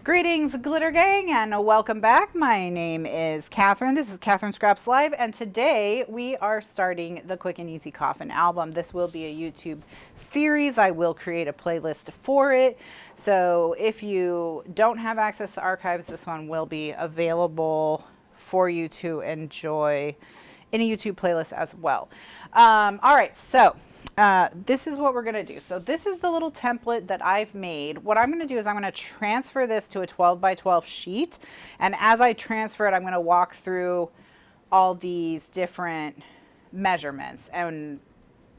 Greetings, Glitter Gang, and welcome back. My name is Kathryn. This is Kathryn Scraps Live, and today we are starting the Quick and Easy Coffin album. This will be a YouTube series. I will create a playlist for it. So if you don't have access to archives, this one will be available for you to enjoy in a YouTube playlist as well. All right, so this is what we're going to do. So this is the little template that I've made. What I'm going to do is I'm going to transfer this to a 12 by 12 sheet. And as I transfer it, I'm going to walk through all these different measurements and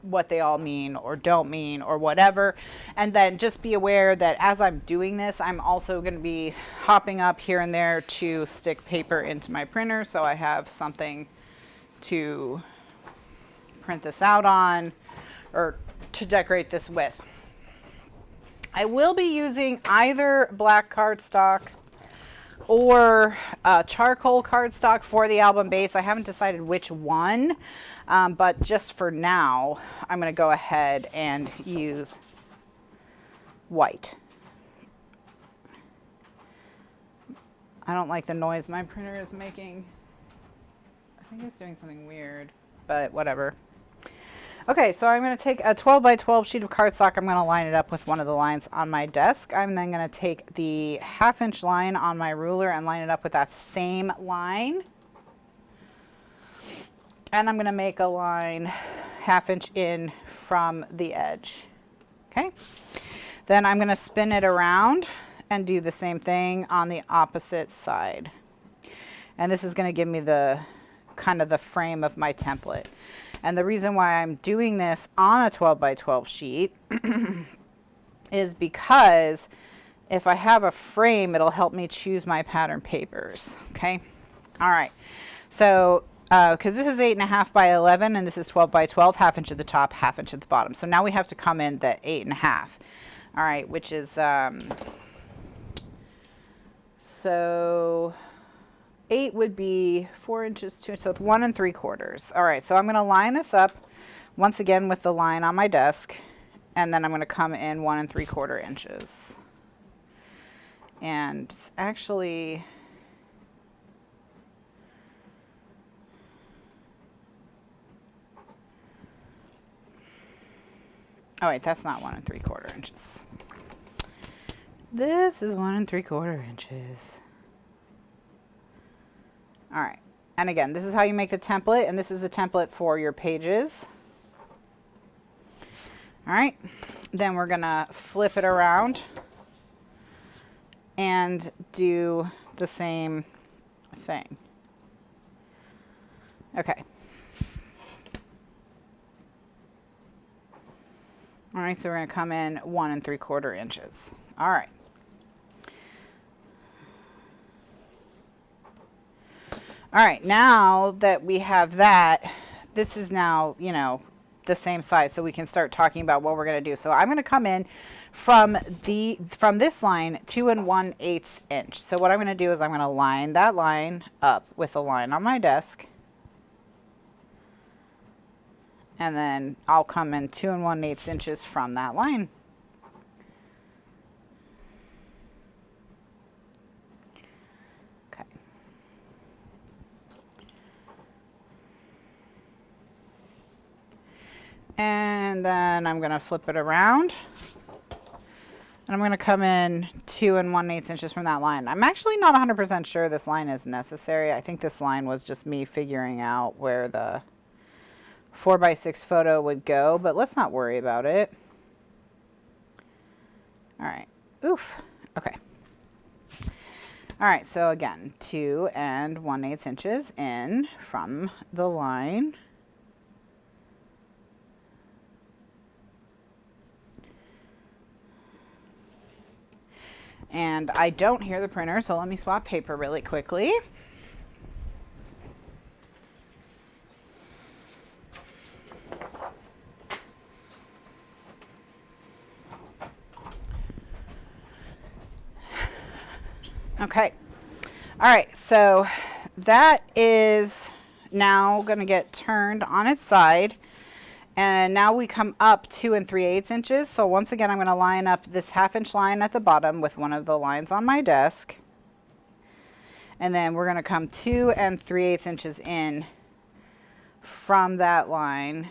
what they all mean or don't mean or whatever. And then just be aware that as I'm doing this, I'm also going to be hopping up here and there to stick paper into my printer. So I have something to print this out on or to decorate this with. I will be using either black cardstock or charcoal cardstock for the album base. I haven't decided which one, but just for now, I'm going to go ahead and use white. I don't like the noise my printer is making. I think it's doing something weird, but whatever. Okay, so I'm going to take a 12 by 12 sheet of cardstock. I'm going to line it up with one of the lines on my desk. I'm then going to take the 1/2 inch line on my ruler and line it up with that same line. And I'm going to make a line 1/2 inch in from the edge. Okay, then I'm going to spin it around and do the same thing on the opposite side. And this is going to give me the kind of the frame of my template. And the reason why I'm doing this on a 12 by 12 sheet is because if I have a frame, it'll help me choose my pattern papers. Okay. All right. So, because this is 8.5 by 11 and this is 12 by 12, 1/2 inch at the top, 1/2 inch at the bottom. So now we have to come in the 8.5. All right. Which is, so 8 would be 4 inches, 2, so it's 1 3/4. All right, so I'm going to line this up once again with the line on my desk, and then I'm going to come in 1 3/4 inches. And it's actually, oh wait, that's not 1 3/4 inches. This is 1 3/4 inches. All right, and again, this is how you make the template, and this is the template for your pages. All right, then we're gonna flip it around and do the same thing. Okay. All right, so we're gonna come in 1 3/4 inches. All right. All right, now that we have that, this is now, you know, the same size, so we can start talking about what we're going to do. So I'm going to come in from this line 2 1/8 inch. So what I'm going to do is I'm going to line that line up with a line on my desk, and then I'll come in 2 1/8 inches from that line. And then I'm going to flip it around. And I'm going to come in 2 1/8 inches from that line. I'm actually not 100% sure this line is necessary. I think this line was just me figuring out where the 4 by 6 photo would go, but let's not worry about it. All right. Oof. Okay. All right. So again, 2 1/8 inches in from the line. And I don't hear the printer, so let me swap paper really quickly. Okay. All right, so that is now going to get turned on its side. And now we come up 2 3/8 inches. So once again, I'm going to line up this 1/2 inch line at the bottom with one of the lines on my desk. And then we're going to come 2 3/8 inches in from that line.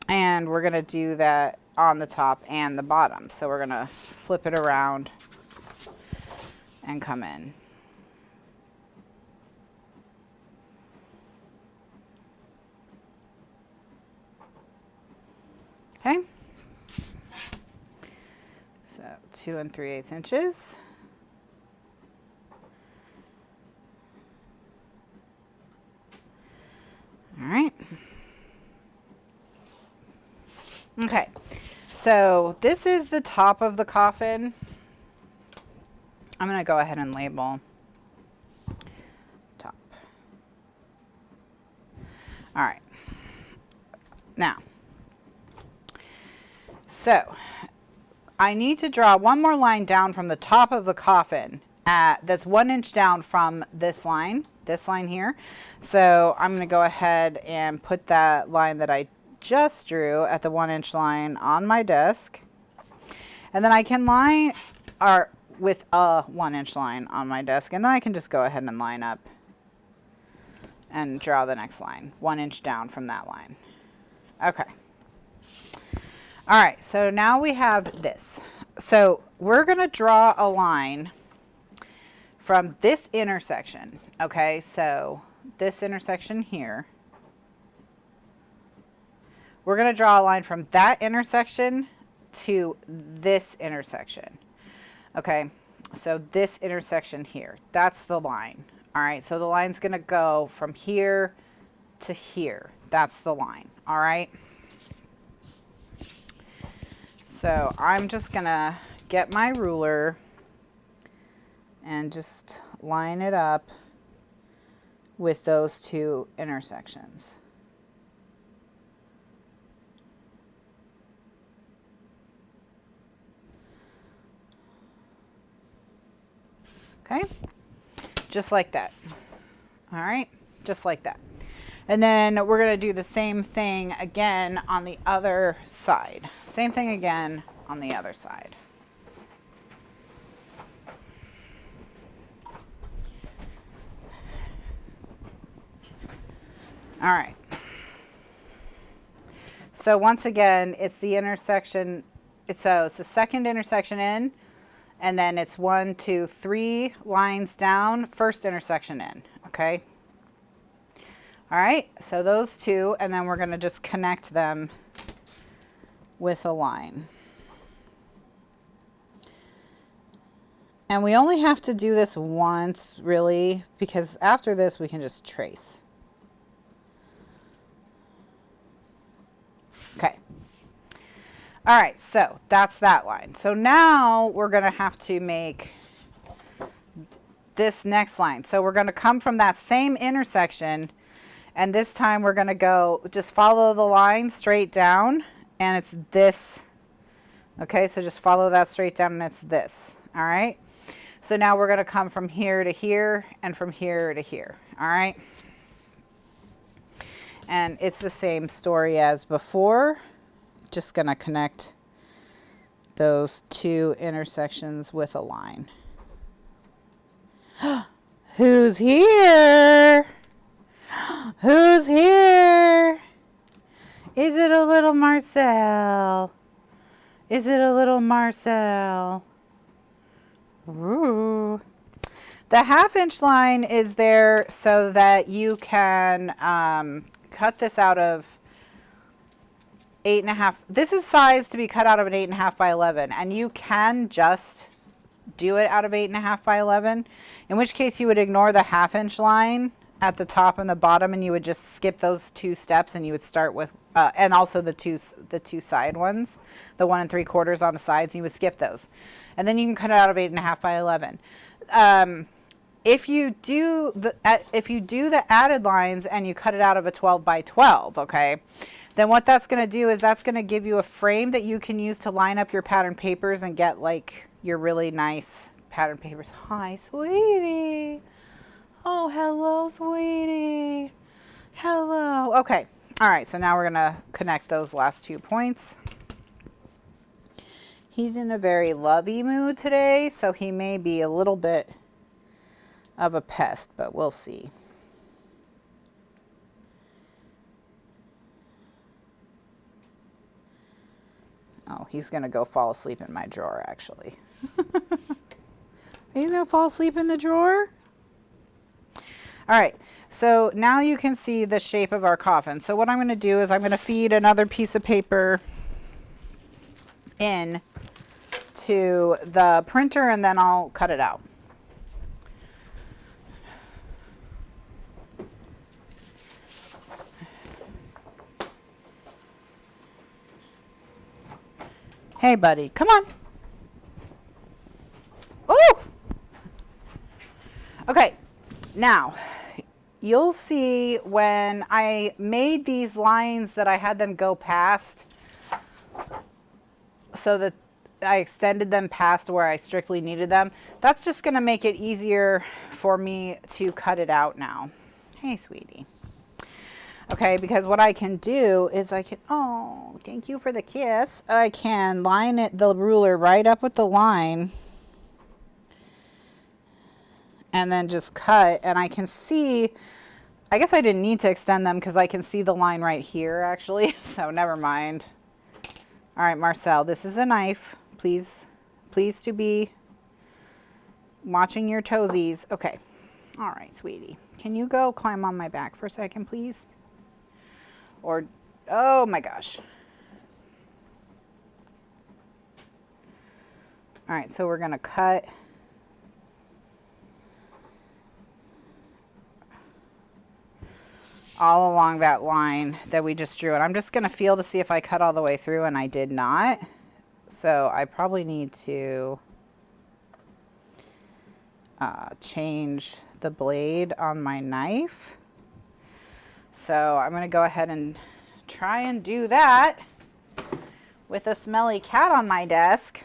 And we're going to do that on the top and the bottom. So we're going to flip it around and come in. Okay. So 2 3/8 inches. All right. Okay, so this is the top of the coffin. I'm going to go ahead and label top. All right. Now, so I need to draw one more line down from the top of the coffin that's 1 inch down from this line here. So I'm going to go ahead and put that line that I just drew at the 1 inch line on my desk, and then I can line with a 1 inch line on my desk, and then I can just go ahead and line up and draw the next line 1 inch down from that line. Okay. All right, so now we have this. So we're going to draw a line from this intersection. Okay, so this intersection here. We're going to draw a line from that intersection to this intersection. Okay, so this intersection here, that's the line. All right, so the line's going to go from here to here. That's the line. All right. So I'm just going to get my ruler and just line it up with those two intersections. Okay, just like that. All right, just like that. And then we're going to do the same thing again on the other side. Same thing again on the other side. All right. So once again, it's the intersection. It's the second intersection in. And then it's 1, 2, 3 lines down, first intersection in, okay? All right, so those two, and then we're going to just connect them with a line. And we only have to do this once, really, because after this we can just trace. Okay. All right, so that's that line. So now we're going to have to make this next line. So we're going to come from that same intersection, and this time we're going to go, just follow the line straight down, and it's this. Okay, so just follow that straight down, and it's this. All right. So now we're going to come from here to here and from here to here. All right. And it's the same story as before. Just going to connect those two intersections with a line. Who's here? Who's here? Is it a little Marcel? Is it a little Marcel? Ooh. The 1/2 inch line is there so that you can cut this out of 8.5. This is sized to be cut out of an 8.5 by 11, and you can just do it out of 8.5 by 11, in which case you would ignore the 1/2 inch line at the top and the bottom, and you would just skip those 2 steps, and you would start with and also the two side ones, the 1 3/4 on the sides, you would skip those, and then you can cut it out of 8.5 by 11. If you do the added lines and you cut it out of a 12 by 12, okay, then what that's going to do is that's going to give you a frame that you can use to line up your pattern papers and get like your really nice pattern papers. Hi, sweetie. Oh, hello, sweetie. Hello. Okay. All right. So now we're going to connect those last 2 points. He's in a very lovey mood today, so he may be a little bit of a pest, but we'll see. Oh, he's going to go fall asleep in my drawer, actually. Are you going to fall asleep in the drawer? All right, so now you can see the shape of our coffin. So what I'm going to do is I'm going to feed another piece of paper in to the printer, and then I'll cut it out. Hey, buddy, come on. Ooh! Okay, now you'll see when I made these lines that I had them go past, so that I extended them past where I strictly needed them. That's just going to make it easier for me to cut it out now. Hey, sweetie. Okay, because what I can do is I can, oh, thank you for the kiss. I can line it, the ruler right up with the line, and then just cut, and I can see, I guess I didn't need to extend them because I can see the line right here actually, so never mind. All right, Marcel, this is a knife. Please to be watching your toesies. Okay, all right, sweetie. Can you go climb on my back for a second, please? Or, oh my gosh. All right, so we're gonna cut all along that line that we just drew. And I'm just gonna feel to see if I cut all the way through, and I did not. So I probably need to change the blade on my knife. So I'm gonna go ahead and try and do that with a smelly cat on my desk.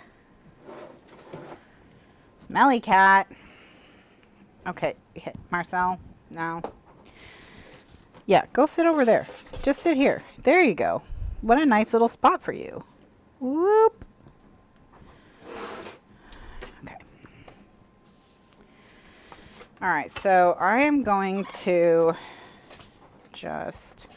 Smelly cat. Okay, Marcel, now. Yeah, go sit over there. Just sit here. There you go. What a nice little spot for you. Whoop. Okay. All right, so I am going to just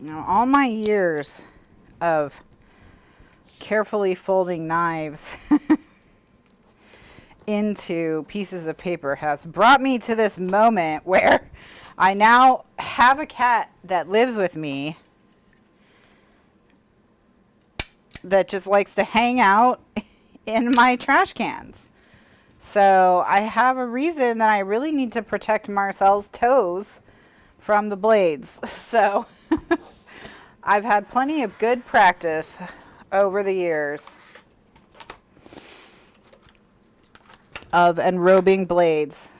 now, all my years of carefully folding knives into pieces of paper has brought me to this moment where I now have a cat that lives with me that just likes to hang out in my trash cans. So I have a reason that I really need to protect Marcel's toes from the blades. So I've had plenty of good practice over the years of enrobing blades.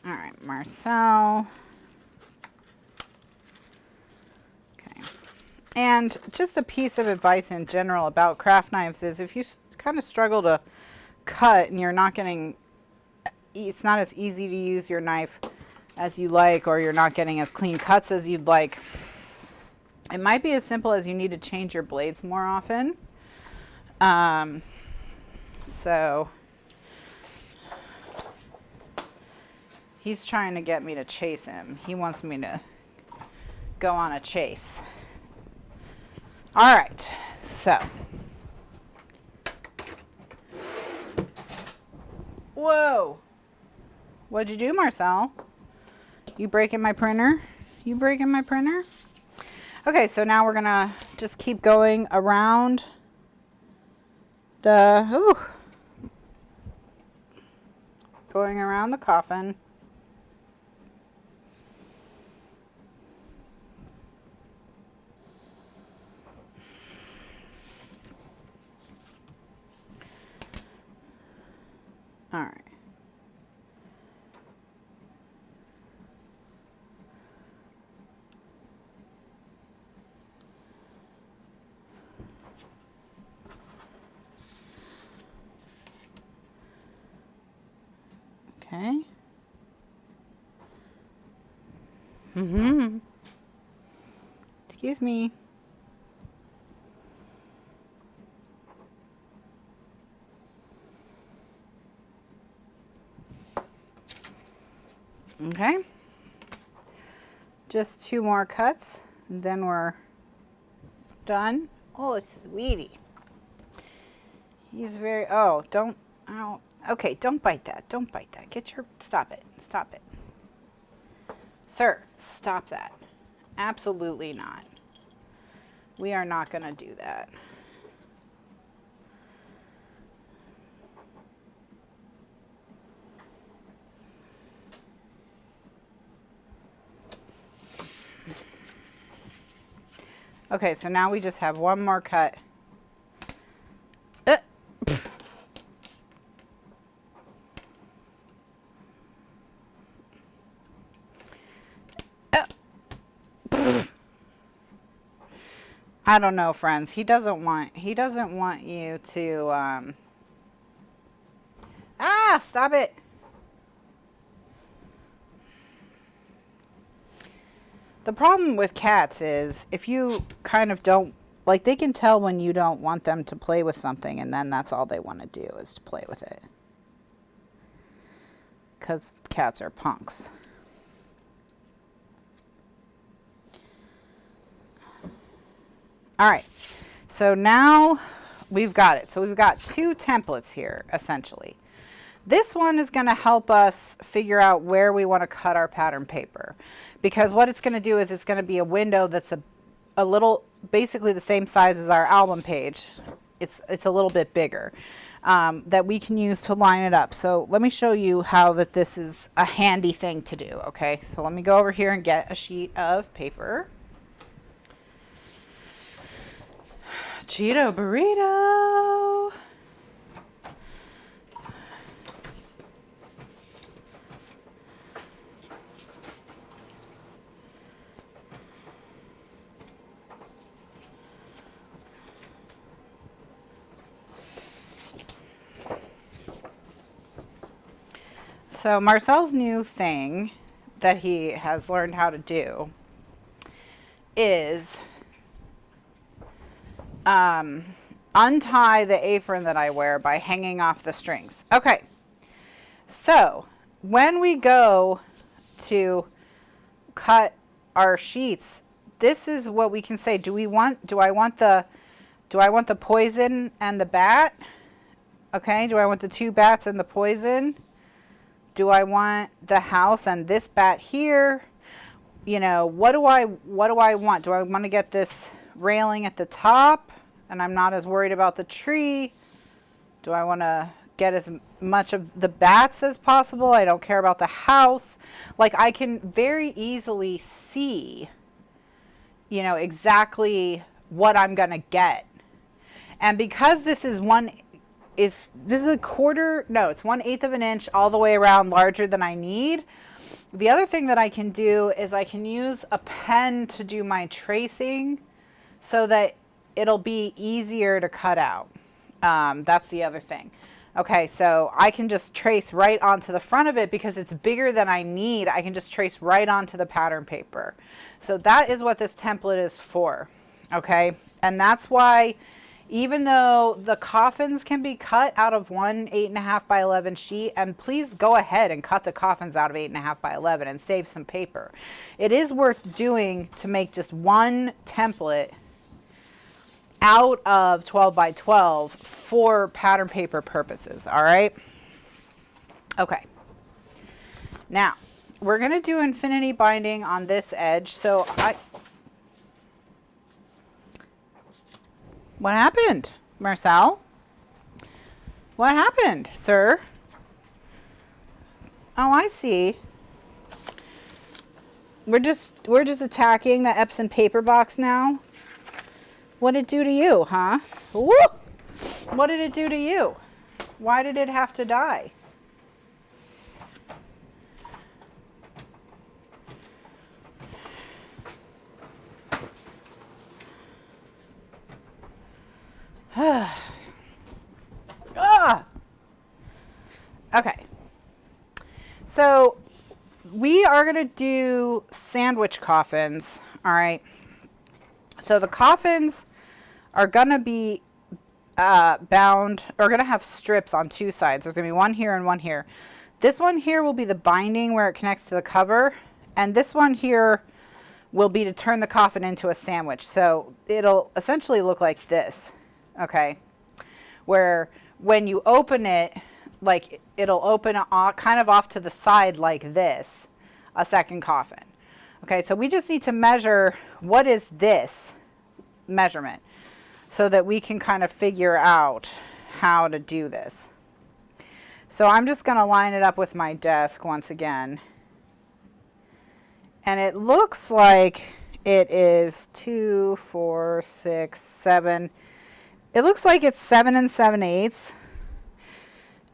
All right, Marcel. Okay. And just a piece of advice in general about craft knives is if you kind of struggle to cut and you're not getting, it's not as easy to use your knife as you like, or you're not getting as clean cuts as you'd like, it might be as simple as you need to change your blades more often. So he's trying to get me to chase him. He wants me to go on a chase. All right, so. Whoa. What'd you do, Marcel? You breaking my printer? You breaking my printer? Okay, so now we're gonna just keep going around the, going around the coffin. All right. Okay. Excuse me. Okay. Just 2 more cuts, and then we're done. Oh, sweetie. He's very, oh, don't, oh, okay, don't bite that. Don't bite that. Get your, stop it. Stop it. Sir, stop that. Absolutely not. We are not going to do that. Okay, so now we just have 1 more cut. I don't know, friends. He doesn't want you to, stop it. The problem with cats is if you kind of don't, like, they can tell when you don't want them to play with something, and then that's all they want to do is to play with it. Because cats are punks. All right, so now we've got it. So we've got 2 templates here, essentially. This one is going to help us figure out where we want to cut our pattern paper, because what it's going to do is it's going to be a window that's a little, basically the same size as our album page. It's a little bit bigger, that we can use to line it up. So let me show you how that this is a handy thing to do. Okay, so let me go over here and get a sheet of paper. Cheeto burrito. So Marcel's new thing that he has learned how to do is untie the apron that I wear by hanging off the strings. Okay, so when we go to cut our sheets, this is what we can say. Do I want the poison and the bat? Okay, do I want the 2 bats and the poison? Do I want the house and this bat here? You know, what do I want? Do I want to get this railing at the top and I'm not as worried about the tree? Do I want to get as much of the bats as possible? I don't care about the house. Like, I can very easily see, you know, exactly what I'm going to get. And because this is this is a quarter, no, it's 1/8 of an inch all the way around, larger than I need. The other thing that I can do is I can use a pen to do my tracing so that it'll be easier to cut out. That's the other thing. Okay, so I can just trace right onto the front of it because it's bigger than I need. I can just trace right onto the pattern paper. So that is what this template is for. Okay, and that's why, even though the coffins can be cut out of one 8.5 by 11 sheet, and please go ahead and cut the coffins out of 8.5 by 11 and save some paper. It is worth doing to make just one template out of 12 by 12 for pattern paper purposes. All right. Okay. Now we're going to do infinity binding on this edge. So What happened, Marcel? What happened, sir? Oh, I see. We're just attacking the Epson paper box now. What did it do to you, huh? Woo! What did it do to you? Why did it have to die? Okay. So we are going to do sandwich coffins. All right. So the coffins are going to be bound, or going to have strips on two sides. There's going to be one here and one here. This one here will be the binding where it connects to the cover. And this one here will be to turn the coffin into a sandwich. So it'll essentially look like this. Okay. Where when you open it, like it'll open kind of off to the side like this, a second coffin. Okay, so we just need to measure what is this measurement so that we can kind of figure out how to do this. So I'm just going to line it up with my desk once again. And it looks like it is 2, 4, 6, 7. It looks like it's 7 7/8.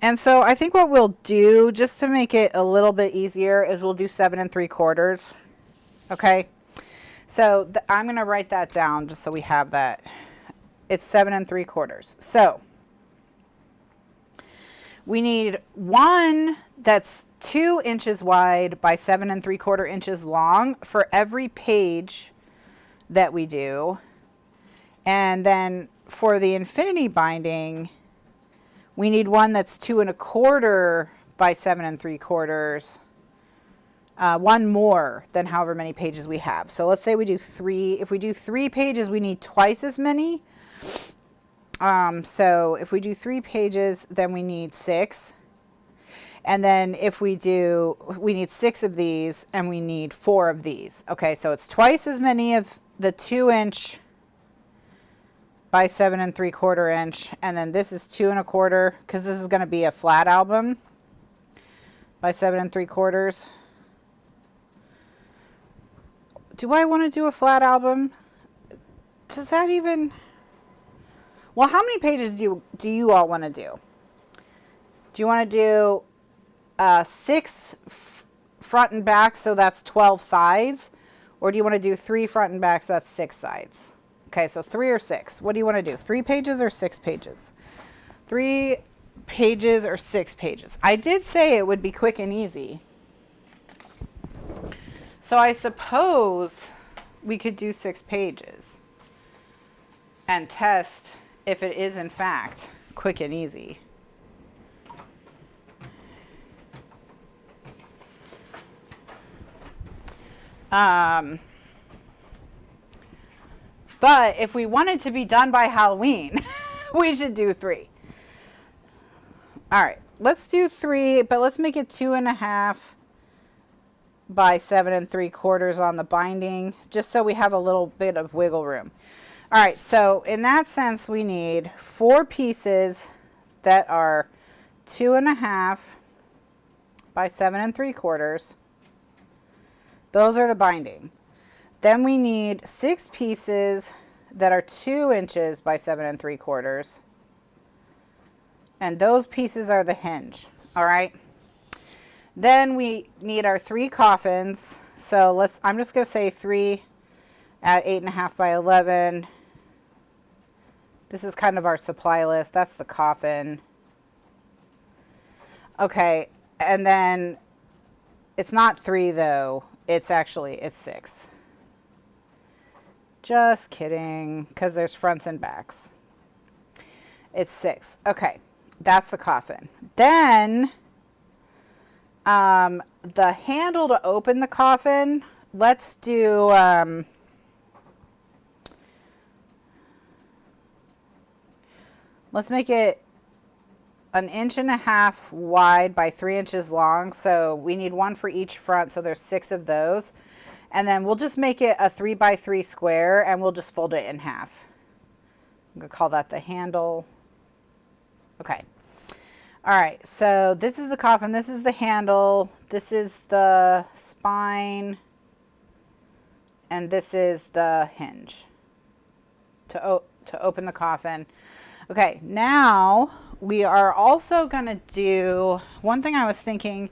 And so I think what we'll do, just to make it a little bit easier, is we'll do 7 3/4. Okay. So I'm going to write that down just so we have that. It's 7 3/4. So we need one that's 2 inches wide by 7 3/4 inches long for every page that we do. And then for the infinity binding, we need one that's 2 1/4 by 7 3/4. One more than however many pages we have. So let's say we do 3. If we do 3 pages, we need twice as many. So if we do 3 pages, then we need 6. And then if we need 6 of these and we need 4 of these. Okay, so it's twice as many of the 2 inch by 7 3/4 inch, and then this is 2 1/4 because this is going to be a flat album by 7 3/4. Do I want to do a flat album? Does that even? Well, how many pages do you all want to do? Do you want to do 6 front and back, so that's 12 sides, or do you want to do 3 front and back, so that's 6 sides? Okay, so 3 or 6. What do you want to do? 3 pages or 6 pages? 3 pages or 6 pages? I did say it would be quick and easy. So I suppose we could do 6 pages and test if it is in fact quick and easy. But if we want it to be done by Halloween, we should do 3. All right, let's do 3, but let's make it 2 1/2 by 7 3/4 on the binding, just so we have a little bit of wiggle room. All right, so in that sense, we need 4 pieces that are 2 1/2 by 7 3/4. Those are the binding. Then we need 6 pieces that are 2 inches by 7 3/4. And those pieces are the hinge. All right. Then we need our 3 coffins. So I'm just going to say 3 at 8 1/2 by 11. This is kind of our supply list. That's the coffin. Okay. And then it's not 3 though. It's 6. Just kidding, because there's fronts and backs. It's 6. Okay, that's the coffin. Then the handle to open the coffin, let's do let's make it 1 1/2 wide by 3 inches long. So we need one for each front, so there's 6 of those. And then we'll just make it a 3 by 3 square, and we'll just fold it in half. I'm going to call that the handle. Okay. All right, so this is the coffin, this is the handle, this is the spine, and this is the hinge to open the coffin. Okay, now we are also going to do, one thing I was thinking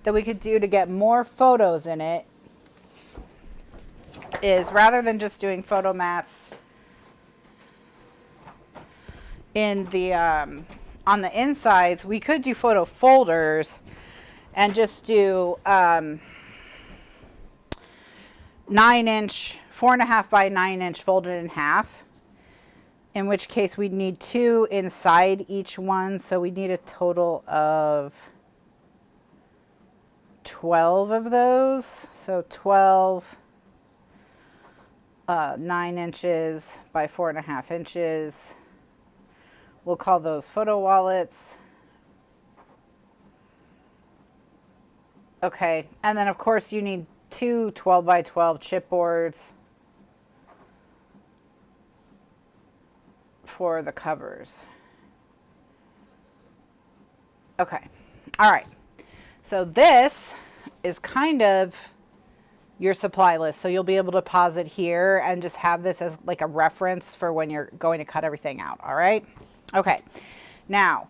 that we could do to get more photos in it is, rather than just doing photo mats in the on the insides, we could do photo folders and just do 9-inch, 4.5 by 9-inch folded in half, in which case we'd need 2 inside each one, so we need a total of 12 of those. So 12 9 inches by 4.5 inches. We'll call those photo wallets. Okay, and then of course you need 2 12 by 12 chipboards for the covers. Okay, all right. So this is kind of your supply list. So you'll be able to pause it here and just have this as like a reference for when you're going to cut everything out, all right? Okay, now,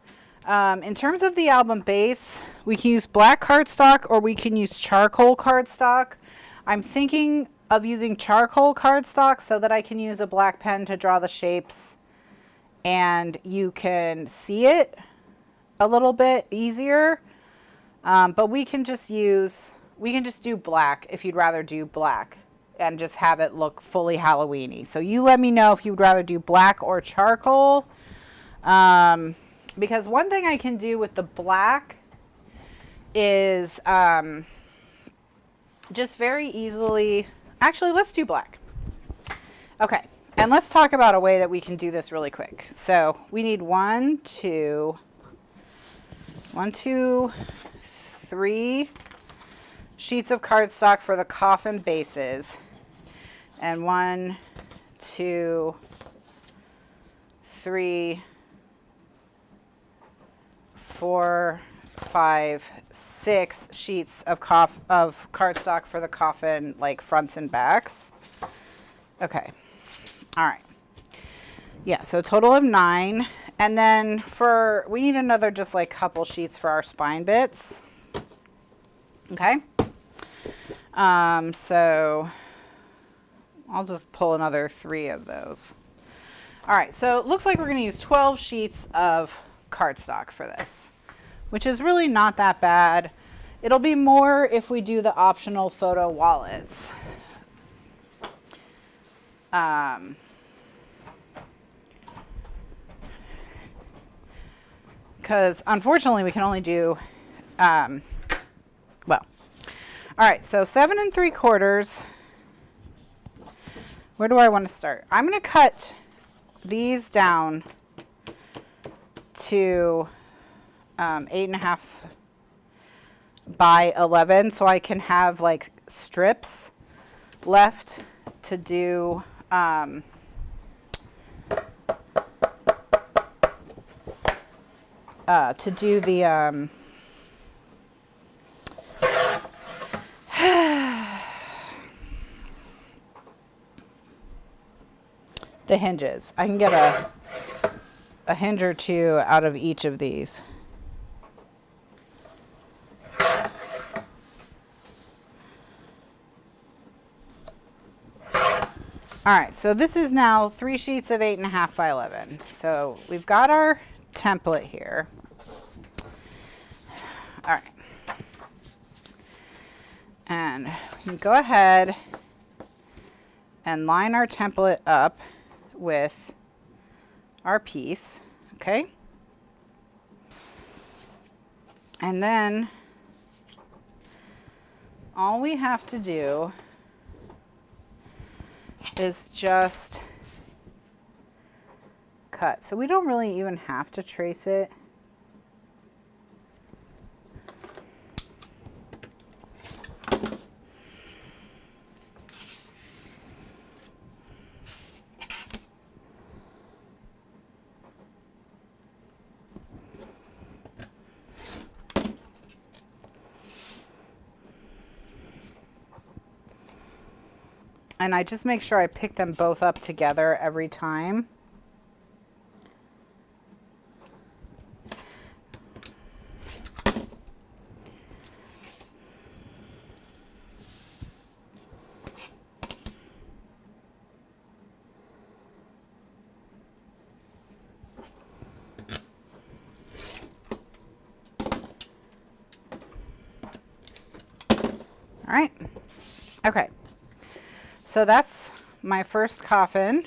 in terms of the album base, we can use black cardstock or we can use charcoal cardstock. I'm thinking of using charcoal cardstock so that I can use a black pen to draw the shapes and you can see it a little bit easier. But we can just do black if you'd rather do black and just have it look fully Halloween-y. So you let me know if you'd rather do black or charcoal. Because one thing I can do with the black is just very easily, actually let's do black. Okay, and let's talk about a way that we can do this really quick. So we need 1, 2, 3 sheets of cardstock for the coffin bases, and 1, 2, 3, 4, 5, 6 sheets of cardstock for the coffin, like fronts and backs. Okay, all right. Yeah, so a total of 9. And then we need another just like couple sheets for our spine bits. Okay. So I'll just pull another 3 of those. All right, so it looks like we're going to use 12 sheets of cardstock for this, which is really not that bad. It'll be more if we do the optional photo wallets. Because unfortunately we can only do, well, all right, so 7 3/4. Where do I want to start? I'm going to cut these down to 8.5 by 11, so I can have like strips left to do the the hinges. I can get a hinge or 2 out of each of these. All right, so this is now 3 sheets of 8.5 by 11. So we've got our template here. All right. And we can go ahead and line our template up with our piece, okay? And then all we have to do is just cut. So we don't really even have to trace it. And I just make sure I pick them both up together every time. All right. Okay. So that's my first coffin.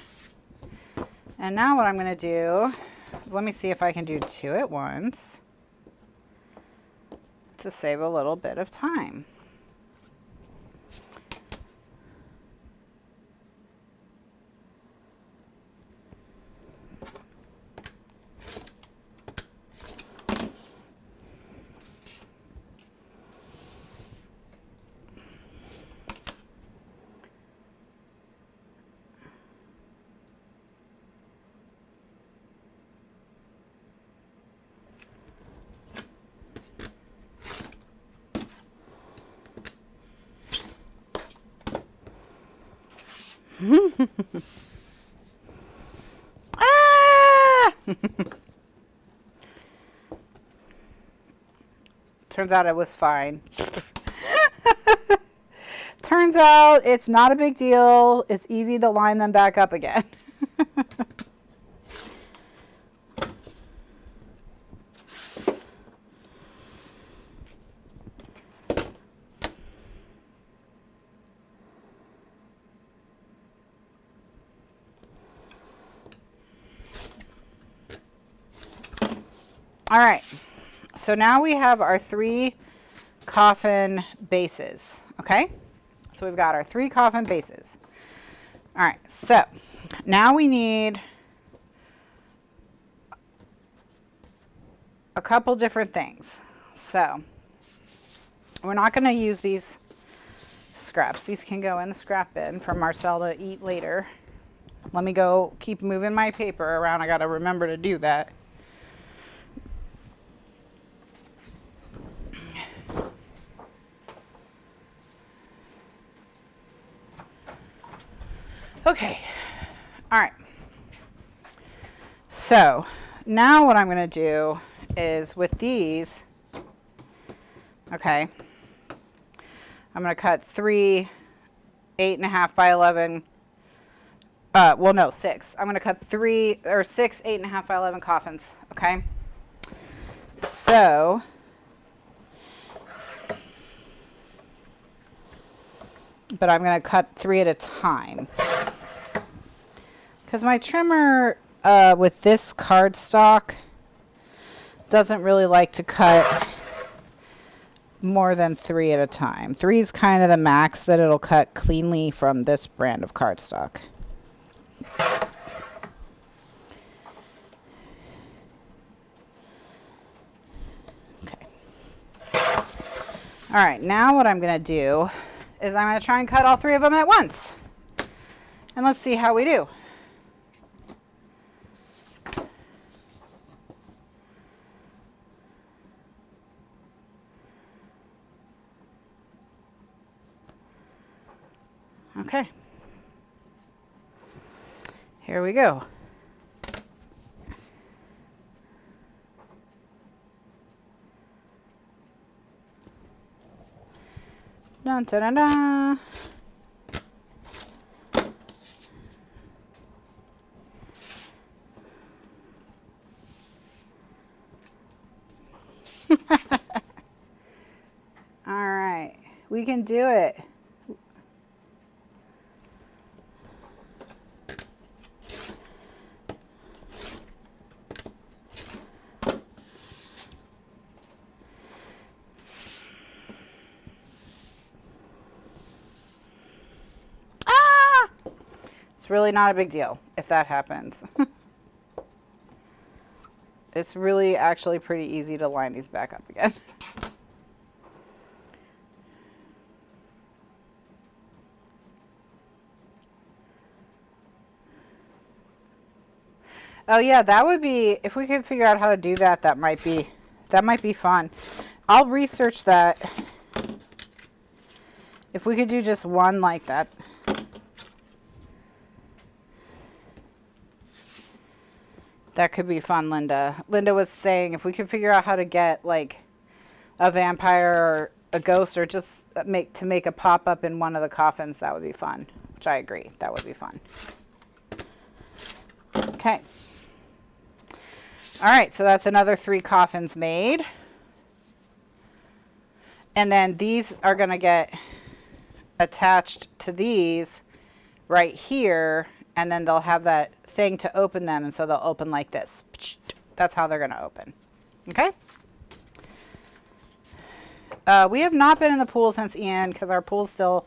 And now what I'm going to do is, let me see if I can do 2 at once to save a little bit of time. Ah! Turns out it was fine. Turns out it's not a big deal. It's easy to line them back up again. All right, so now we have our 3 coffin bases, okay? So we've got our 3 coffin bases. All right, so now we need a couple different things. So we're not gonna use these scraps. These can go in the scrap bin for Marcel to eat later. Let me go keep moving my paper around. I gotta remember to do that. Okay, all right. So now what I'm going to do is with these, okay, I'm going to cut 3 8.5 by 11, well, no, 6. I'm going to cut 3 or 6 8.5 by 11 coffins, okay? So but I'm going to cut 3 at a time. Because my trimmer with this cardstock doesn't really like to cut more than 3 at a time. 3 is kind of the max that it'll cut cleanly from this brand of cardstock. Okay. All right, now what I'm going to do is I'm going to try and cut all 3 of them at once. And let's see how we do. Okay, here we go. Dun, dun, dun, dun. All right, we can do it. It's really not a big deal if that happens. It's really actually pretty easy to line these back up again. Oh yeah, that would be, if we could figure out how to do that, that might be fun. I'll research that. If we could do just one like that. That could be fun, Linda. Linda was saying if we could figure out how to get like a vampire or a ghost, or just make a pop up in one of the coffins, that would be fun. Which I agree, that would be fun. Okay. All right, so that's another 3 coffins made. And then these are going to get attached to these right here, and then they'll have that thing to open them, and so they'll open like this. That's how they're going to open. Okay? We have not been in the pool since Ian, because our pool still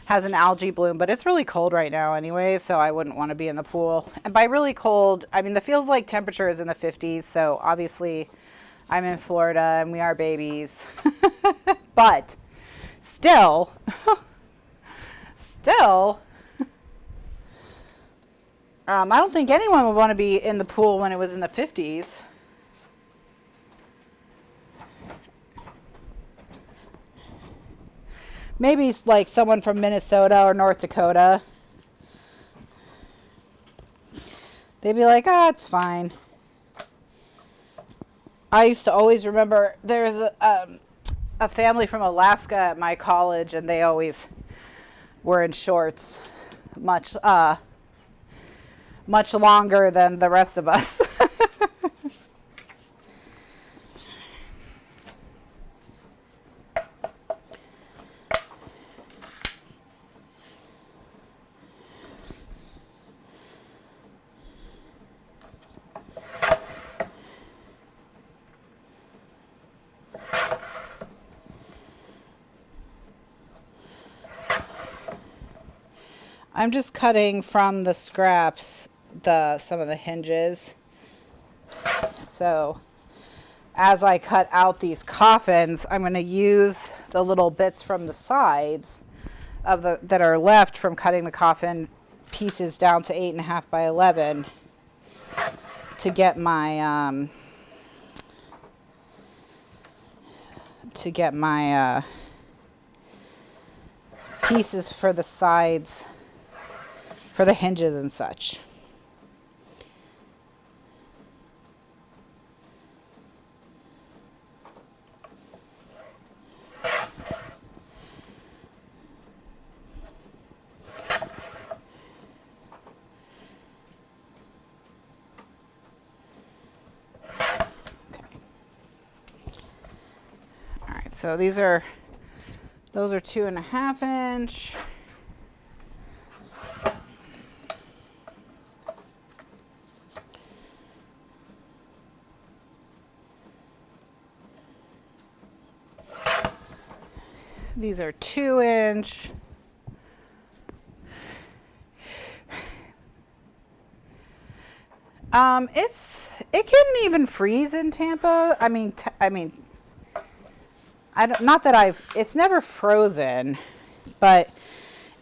has an algae bloom, but it's really cold right now anyway, so I wouldn't want to be in the pool. And by really cold, I mean the feels like temperature is in the 50s, so obviously I'm in Florida and we are babies. But still, I don't think anyone would want to be in the pool when it was in the 50s. Maybe like someone from Minnesota or North Dakota. They'd be like, ah, it's fine. I used to always remember there's a family from Alaska at my college, and they always were in shorts much longer than the rest of us. I'm just cutting from the scraps some of the hinges. So as I cut out these coffins, I'm going to use the little bits from the sides of that are left from cutting the coffin pieces down to 8.5 by 11 to get my pieces for the sides, for the hinges and such. So those are 2.5 inch. These are 2 inch. It can even freeze in Tampa. It's never frozen, but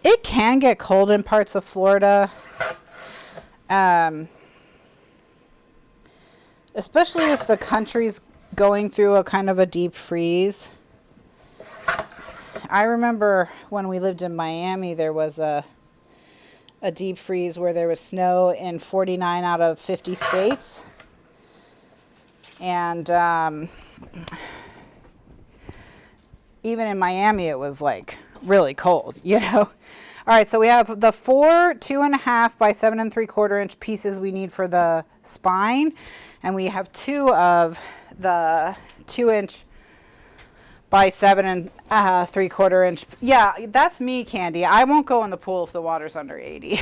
it can get cold in parts of Florida. Especially if the country's going through a kind of a deep freeze. I remember when we lived in Miami, there was a deep freeze where there was snow in 49 out of 50 states. And even in Miami, it was like really cold, you know. All right, so we have the 4 2.5 by 7 3/4 inch pieces we need for the spine, and we have 2 of the 2 inch by 7 3/4 inch. Yeah, that's me, Candy. I won't go in the pool if the water's under 80.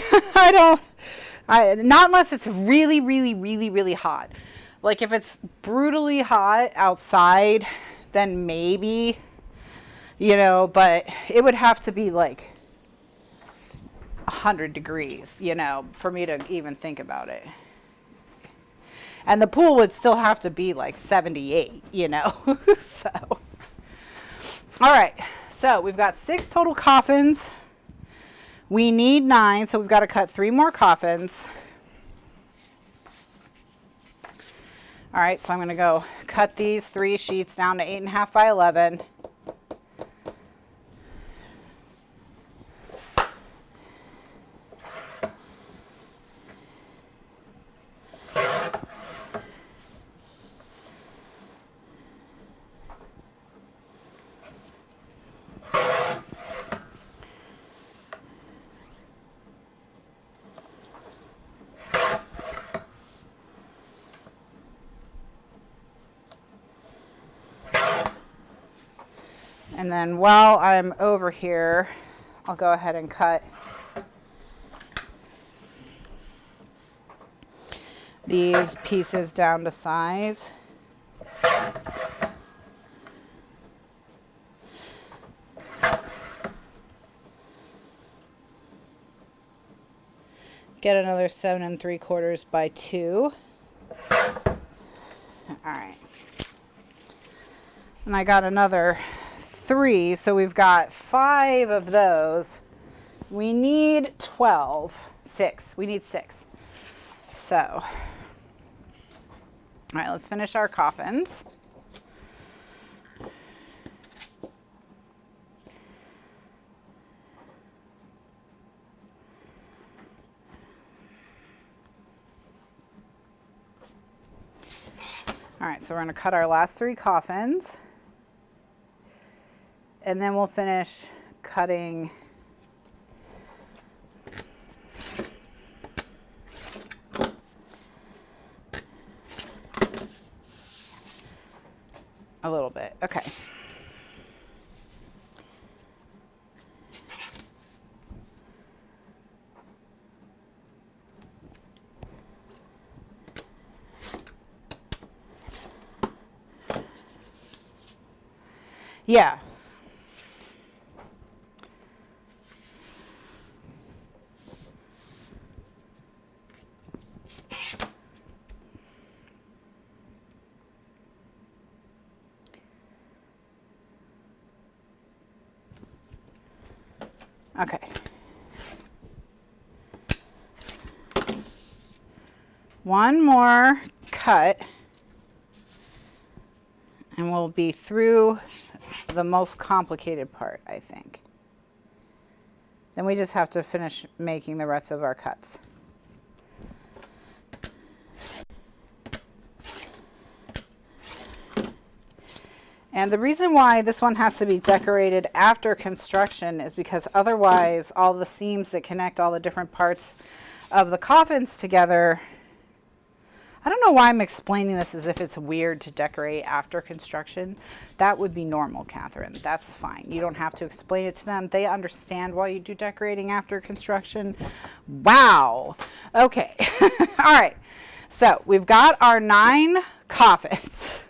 Not unless it's really, really, really, really hot. Like if it's brutally hot outside, then maybe, you know, but it would have to be like 100 degrees, you know, for me to even think about it. And the pool would still have to be like 78, you know. So, all right. So we've got 6 total coffins. We need 9, so we've got to cut 3 more coffins. All right, so I'm going to go cut these 3 sheets down to 8.5 by 11. And then while I'm over here, I'll go ahead and cut these pieces down to size. Get another 7 3/4 by 2. All right. And I got another 3, so we've got 5 of those. We need 12. 6. We need 6. So, all right, let's finish our coffins. All right, so we're going to cut our last 3 coffins, and then we'll finish cutting a little bit. Okay. Yeah. Okay. One more cut, and we'll be through the most complicated part, I think. Then we just have to finish making the rest of our cuts. And the reason why this one has to be decorated after construction is because otherwise all the seams that connect all the different parts of the coffins together, I don't know why I'm explaining this as if it's weird to decorate after construction. That would be normal, Kathryn. That's fine. You don't have to explain it to them. They understand why you do decorating after construction. Wow. Okay. All right. So we've got our 9 coffins.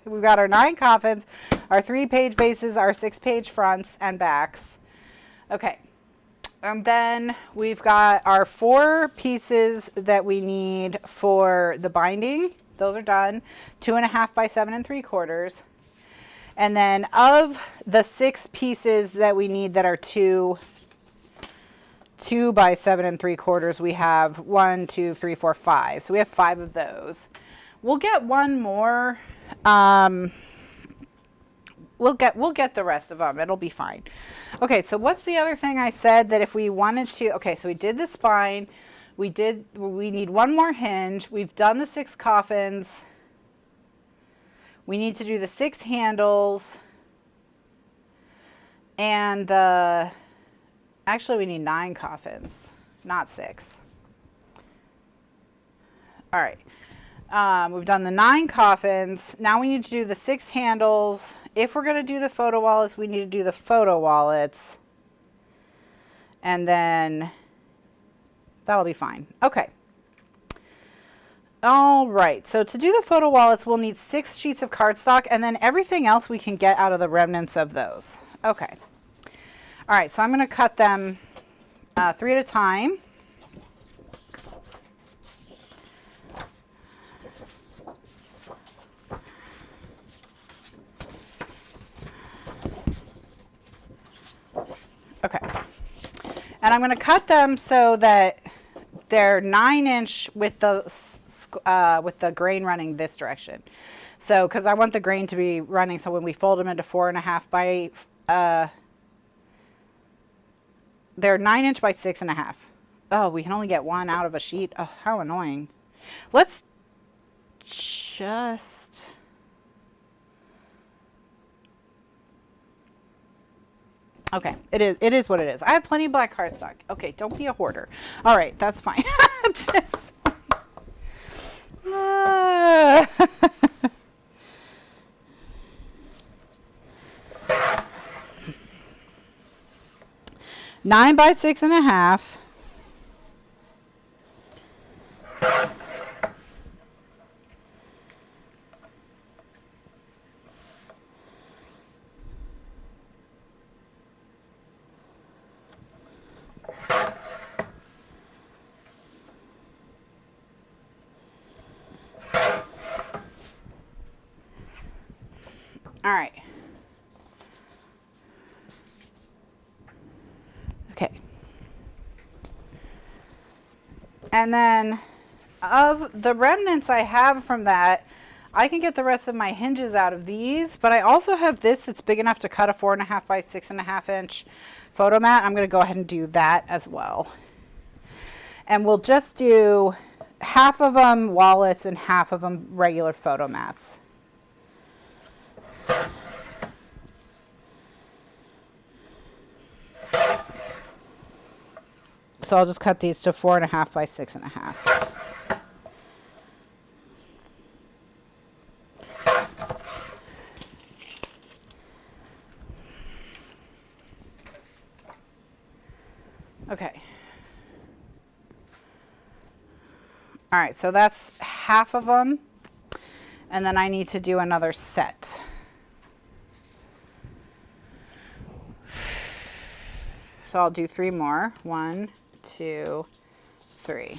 We've got our 9 coffins, our 3-page bases, our 6-page fronts and backs. Okay. And then we've got our 4 pieces that we need for the binding. Those are done. 2.5 by 7 3/4. And then of the 6 pieces that we need that are 2 by 7 3/4, we have 1, 2, 3, 4, 5. So we have 5 of those. We'll get one more. We'll get the rest of them. It'll be fine. Okay, so what's the other thing I said that if we wanted to, okay, so we did the spine. We need one more hinge. We've done the 6 coffins. We need to do the 6 handles. And actually we need 9 coffins, not 6. All right. We've done the 9 coffins. Now we need to do the 6 handles. If we're going to do the photo wallets, we need to do the photo wallets. And then that'll be fine. Okay. All right. So to do the photo wallets, we'll need 6 sheets of cardstock, and then everything else we can get out of the remnants of those. Okay. All right. So I'm going to cut them 3 at a time. Okay, and I'm going to cut them so that they're 9" with the grain running this direction. So, because I want the grain to be running, so when we fold them into 4.5 by, they're 9" by 6.5. Oh, we can only get one out of a sheet. Oh, how annoying. Let's just... Okay, it is what it is. I have plenty of black cardstock. Okay, don't be a hoarder. All right, that's fine. Just, 9 by 6.5. All right. Okay. And then of the remnants I have from that, I can get the rest of my hinges out of these, but I also have this that's big enough to cut a 4.5 by 6.5 inch photo mat. I'm going to go ahead and do that as well. And we'll just do half of them wallets and half of them regular photo mats. So I'll just cut these to 4.5 by 6.5. Okay. All right, so that's half of them. And then I need to do another set. So I'll do 3 more. 1, 2, 3.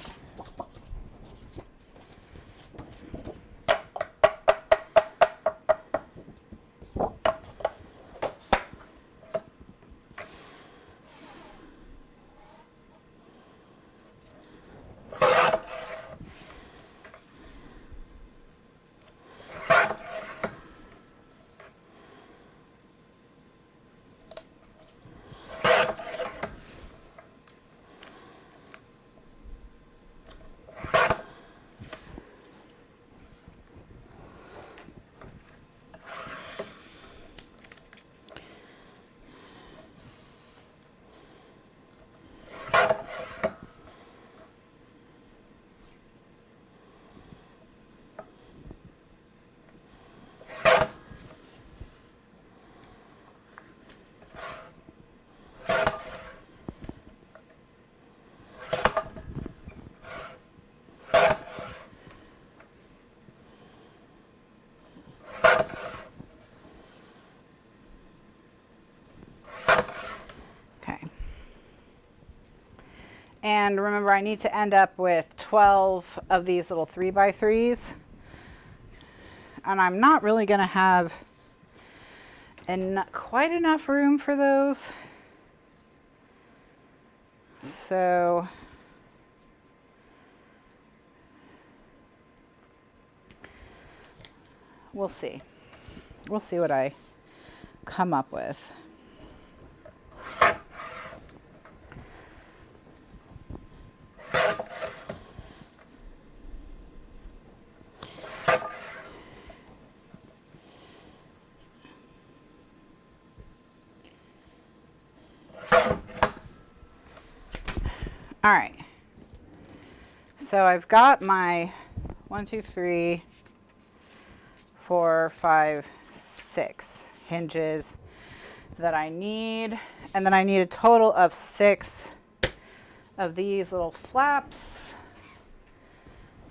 And remember, I need to end up with 12 of these little 3x3s. And I'm not really going to have quite enough room for those. So we'll see. We'll see what I come up with. All right, so I've got my 1, 2, 3, 4, 5, 6 hinges that I need, and then I need a total of 6 of these little flaps.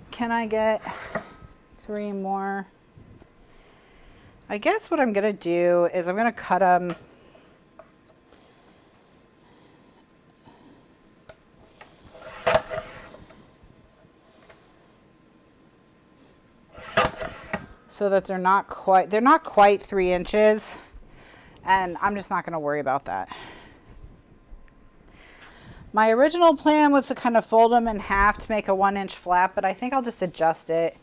Can I get 3 more? I guess what I'm gonna do is I'm gonna cut them so that they're not quite 3 inches, and I'm just not going to worry about that. My original plan was to kind of fold them in half to make a 1-inch flap, but I think I'll just adjust it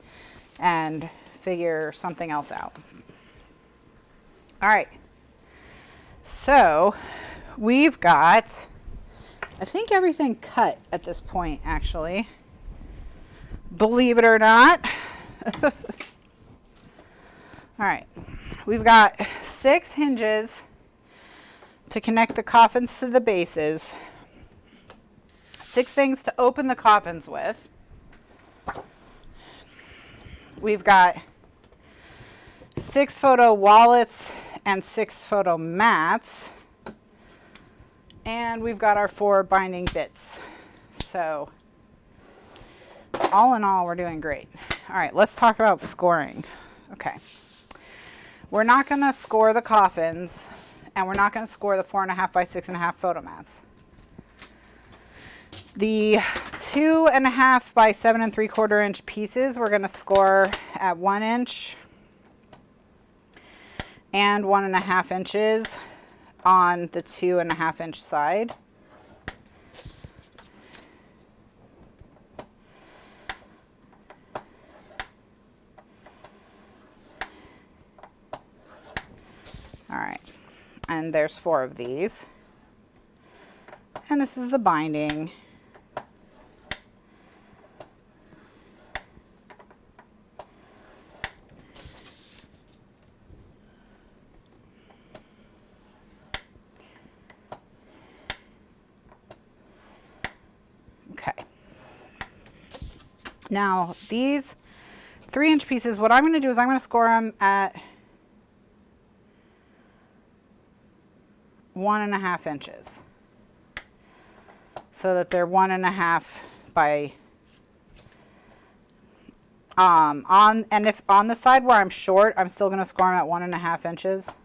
and figure something else out. All right, so we've got, I think, everything cut at this point, actually, believe it or not. All right, we've got 6 hinges to connect the coffins to the bases, 6 things to open the coffins with. We've got 6 photo wallets and 6 photo mats. And we've got our 4 binding bits. So all in all, we're doing great. All right, let's talk about scoring. Okay. We're not going to score the coffins, and we're not going to score the 4.5 by 6.5 photo mats. The 2.5 by 7 3/4 inch pieces, we're going to score at 1 inch and 1.5 inches on the 2.5 inch side. All right, and there's 4 of these. And this is the binding. Okay. Now, these 3-inch pieces, what I'm going to do is I'm going to score them at 1.5 inches. So that they're 1.5 by, and if on the side where I'm short, I'm still going to score them at 1.5 inches.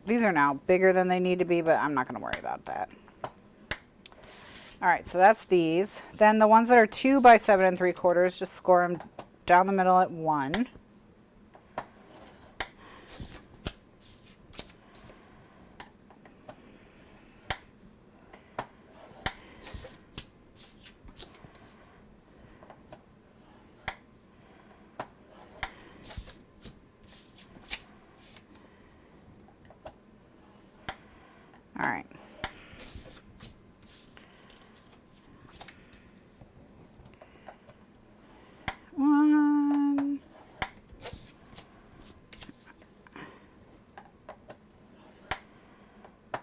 These are now bigger than they need to be, but I'm not going to worry about that. All right, so that's these. Then the ones that are 2 by 7 3/4, just score them down the middle at 1. All right. One.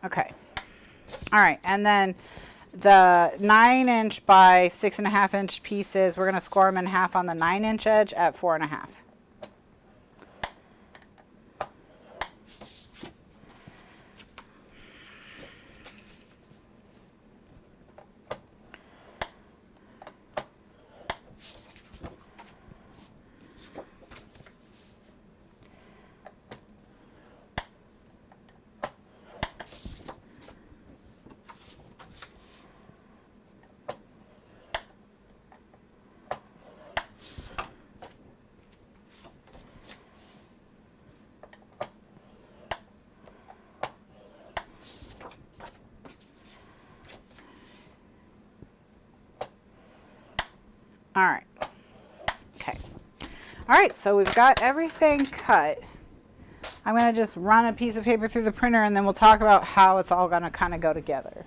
Okay. All right, and then the 9-inch by 6.5-inch pieces, we're going to score them in half on the 9-inch edge at 4.5. All right. Okay. All right, so we've got everything cut. I'm going to just run a piece of paper through the printer, and then we'll talk about how it's all going to kind of go together.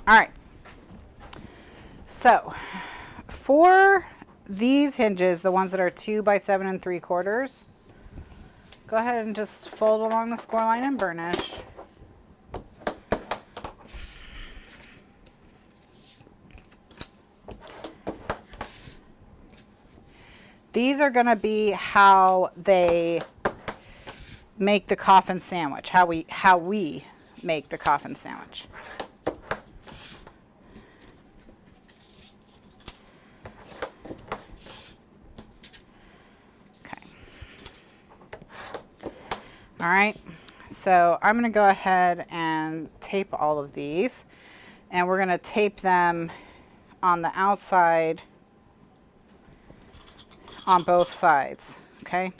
All right. So for these hinges, the ones that are 2 by 7 3/4, go ahead and just fold along the score line and burnish. These are going to be how they make the coffin sandwich, how we make the coffin sandwich. All right, so I'm going to go ahead and tape all of these, and we're going to tape them on the outside on both sides, okay?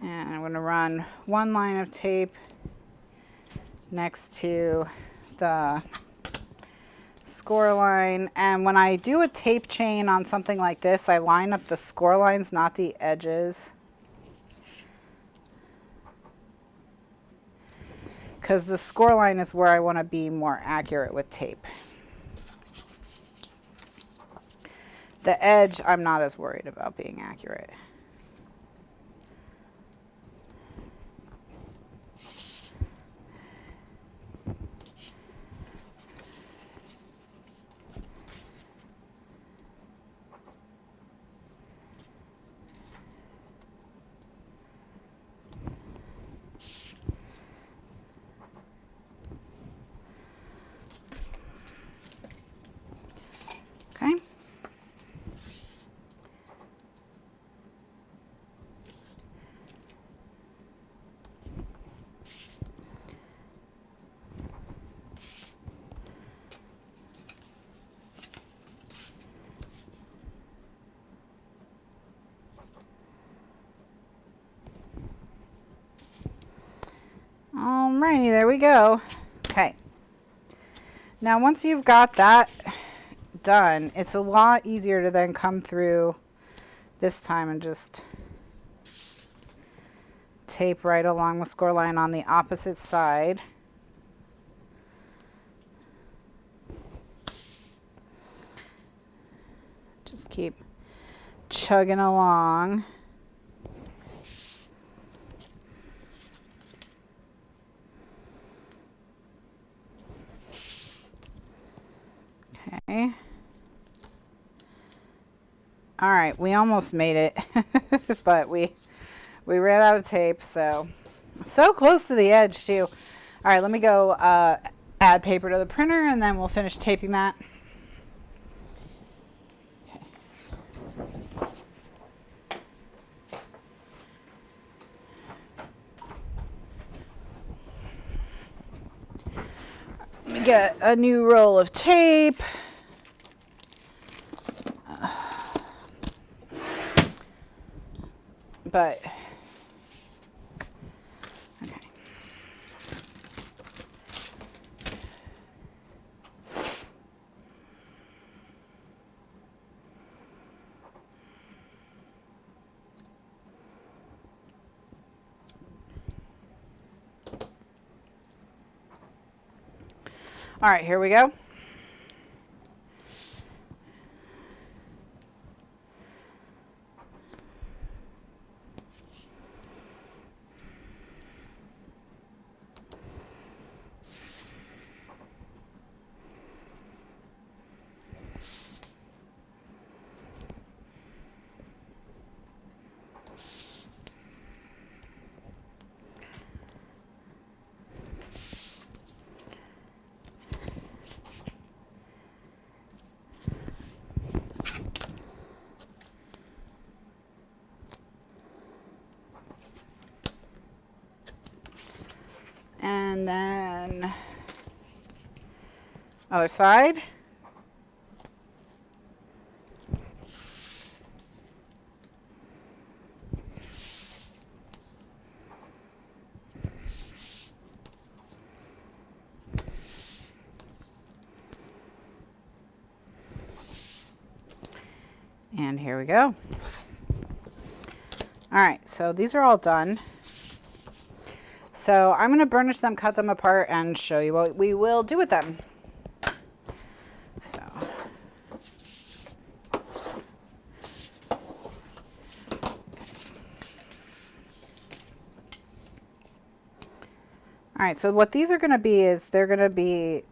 And I'm going to run one line of tape next to the score line, and when I do a tape chain on something like this, I line up the score lines, not the edges. because the score line is where I want to be more accurate with tape. The edge, I'm not as worried about being accurate. Okay. Alrighty, there we go. Okay. Now once you've got that done, it's a lot easier to then come through this time and just tape right along the score line on the opposite side. Just keep chugging along. Okay. All right, we almost made it, but we ran out of tape, so close to the edge too. All right, let me go add paper to the printer, and then we'll finish taping that. Okay. Let me get a new roll of tape. But, okay. All right, here we go. And then other side. And here we go. All right, so these are all done. So I'm going to burnish them, cut them apart, and show you what we will do with them. So. All right, so what these are going to be is they're going to be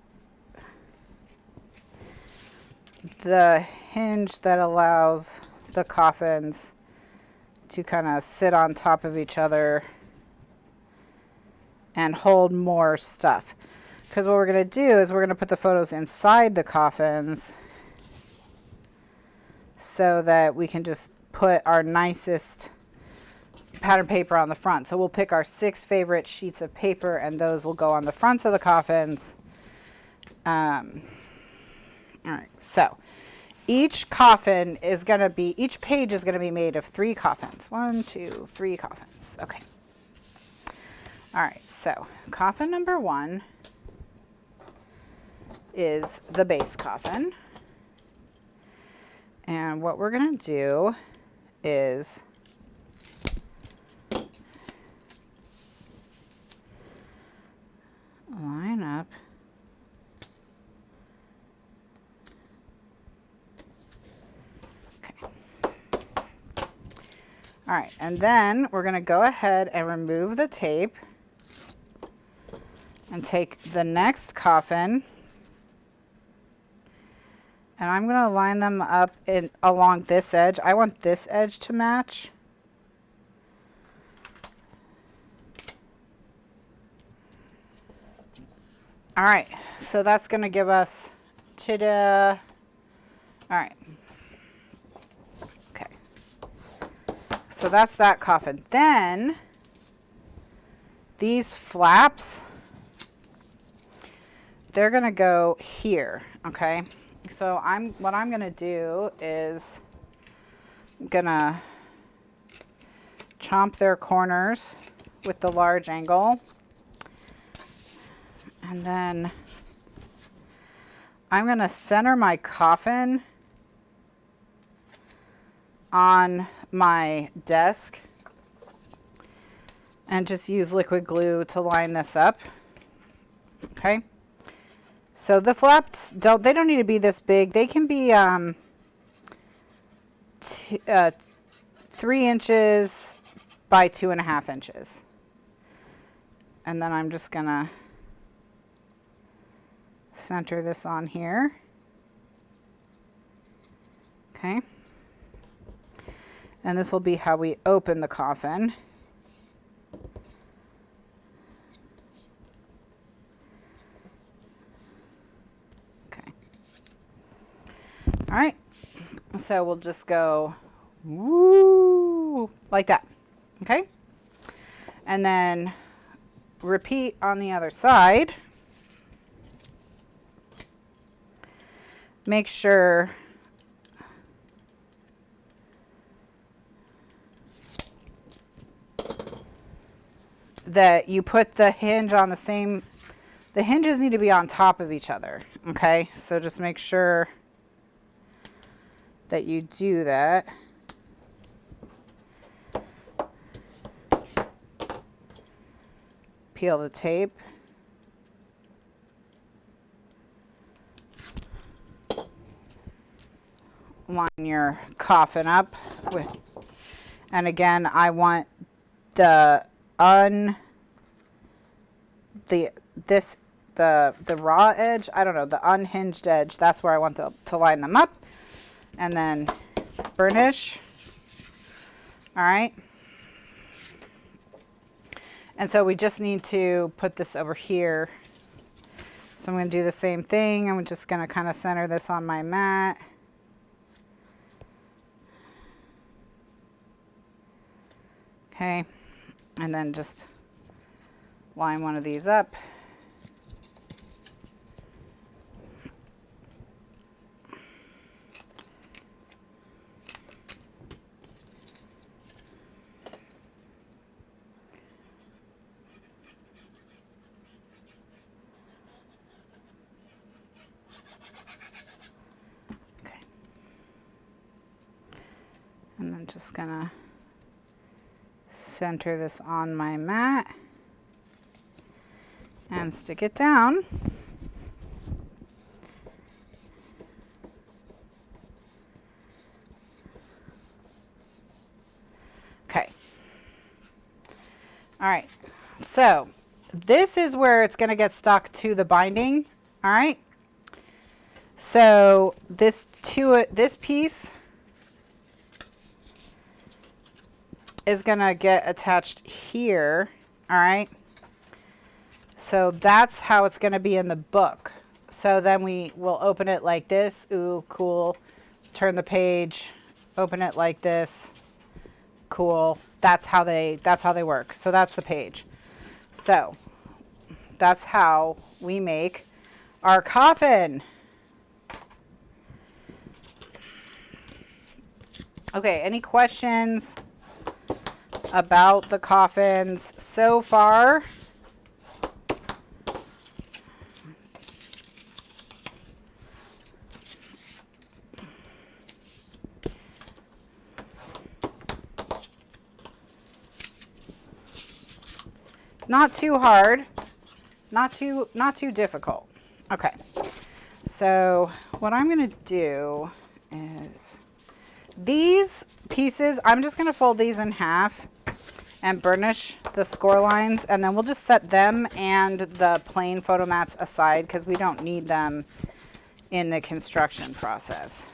the hinge that allows the coffins to kind of sit on top of each other and hold more stuff. Because what we're going to do is we're going to put the photos inside the coffins so that we can just put our nicest pattern paper on the front. So we'll pick our 6 favorite sheets of paper, and those will go on the fronts of the coffins. All right, so each coffin is going to be, each page is going to be made of 3 coffins. 1, 2, 3 coffins. Okay. All right, so coffin number 1 is the base coffin. And what we're going to do is All right, and then we're gonna go ahead and remove the tape and take the next coffin, and I'm gonna line them up along this edge. I want this edge to match. All right, so that's gonna give us ta-da. All right. Okay. So that's that coffin. Then these flaps, they're gonna go here, okay? So what I'm gonna do is I'm gonna chomp their corners with the large angle. And then I'm gonna center my coffin on my desk and just use liquid glue to line this up. Okay. So the flaps they don't need to be this big. They can be 3 inches by 2.5 inches. And then I'm just gonna center this on here. Okay. And this will be how we open the coffin. Okay. All right. So we'll just go woo like that. Okay. And then repeat on the other side. Make sure that you put the hinge on the hinges need to be on top of each other, okay? So just make sure that you do that. Peel the tape. Line your coffin up with, and again, I want the raw edge, I don't know, the unhinged edge, that's where I want to line them up. And then burnish. All right. And so we just need to put this over here. So I'm going to do the same thing. I'm just going to kind of center this on my mat. Okay. And then just line one of these up. Okay. And I'm just gonna center this on my mat and stick it down. Okay. All right. So this is where it's going to get stuck to the binding. All right. So this piece is going to get attached here. All right. So that's how it's going to be in the book. So then we will open it like this. Ooh, cool. Turn the page, open it like this. Cool. That's how they work. So that's the page. So that's how we make our coffin. Okay, any questions about the coffins so far? Not too hard, not too difficult. Okay, so what I'm gonna do is These pieces, I'm just going to fold these in half and burnish the score lines, and then we'll just set them and the plain photo mats aside because we don't need them in the construction process.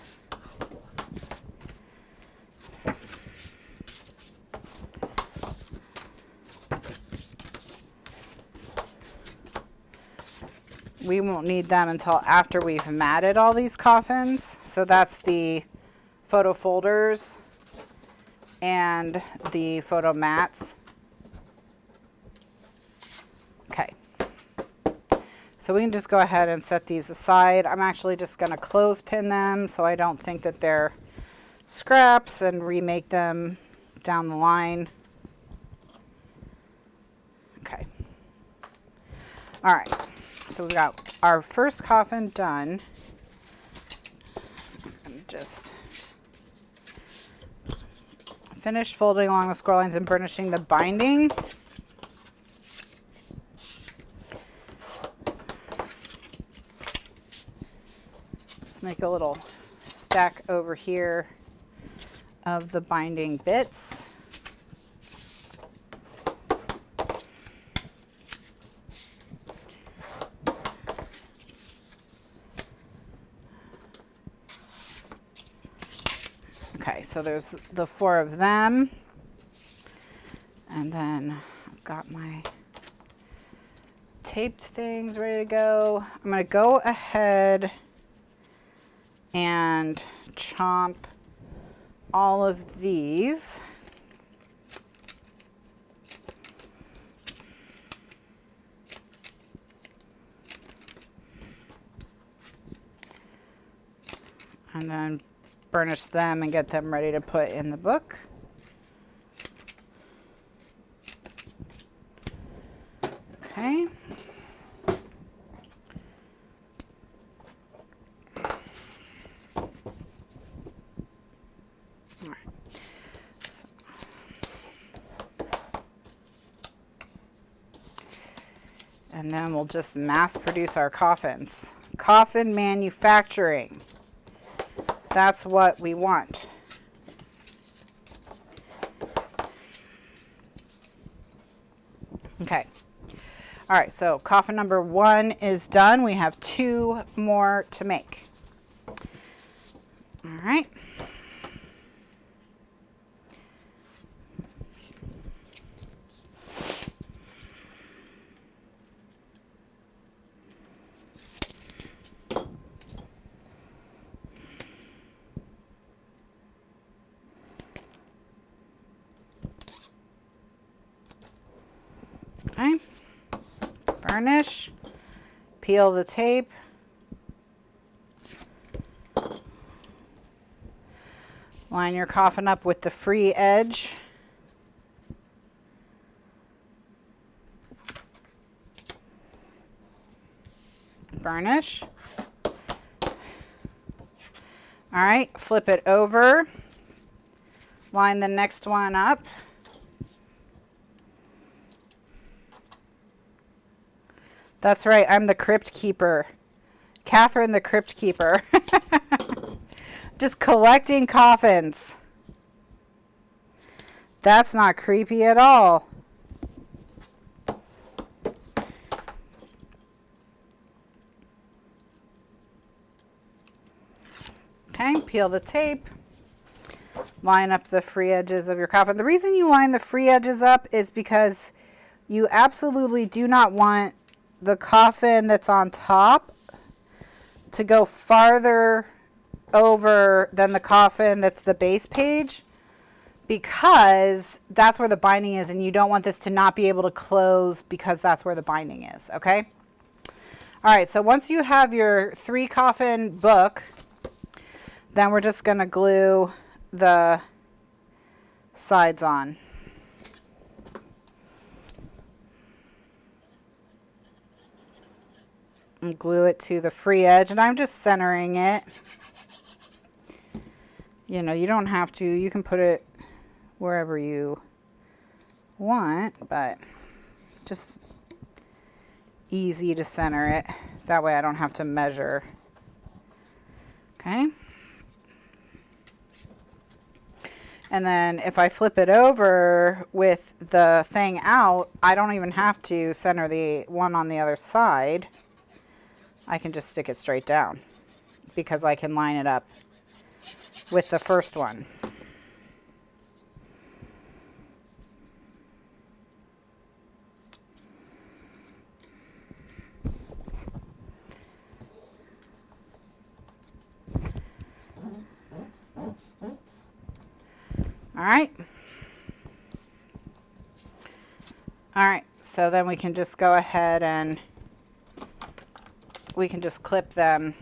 We won't need them until after we've matted all these coffins. So that's the photo folders and the photo mats. Okay. So we can just go ahead and set these aside. I'm actually just going to clothespin them so I don't think that they're scraps and remake them down the line. Okay. All right. So we've got our first coffin done. I'm going to just finish folding along the score lines and burnishing the binding. Just make a little stack over here of the binding bits. Okay, so there's the 4 of them. And then I've got my taped things ready to go. I'm going to go ahead and chomp all of these. And then burnish them and get them ready to put in the book. Okay. All right. So. And then we'll just mass produce our coffins. Coffin manufacturing. That's what we want. Okay. All right, so coffin number 1 is done. We have 2 more to make. All right. Okay, burnish, peel the tape, line your coffin up with the free edge, burnish. All right, flip it over, line the next one up. That's right, I'm the crypt keeper. Kathryn the crypt keeper. Just collecting coffins. That's not creepy at all. Okay, peel the tape. Line up the free edges of your coffin. The reason you line the free edges up is because you absolutely do not want the coffin that's on top to go farther over than the coffin that's the base page, because that's where the binding is, and you don't want this to not be able to close because that's where the binding is. Okay. All right. So once you have your 3 coffin book, then we're just going to glue the sides on. And glue it to the free edge, and I'm just centering it. You know, you don't have to, you can put it wherever you want, but just easy to center it. That way I don't have to measure. Okay. And then if I flip it over with the thing out, I don't even have to center the one on the other side. I can just stick it straight down because I can line it up with the first one. All right, so then we can just go ahead and we can just clip them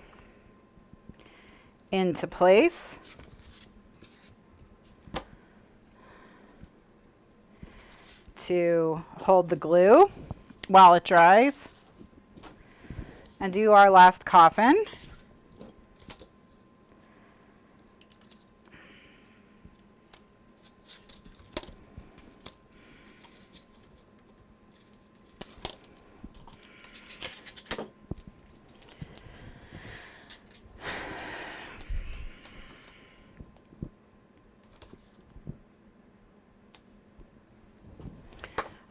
into place. To hold the glue while it dries. And do our last coffin.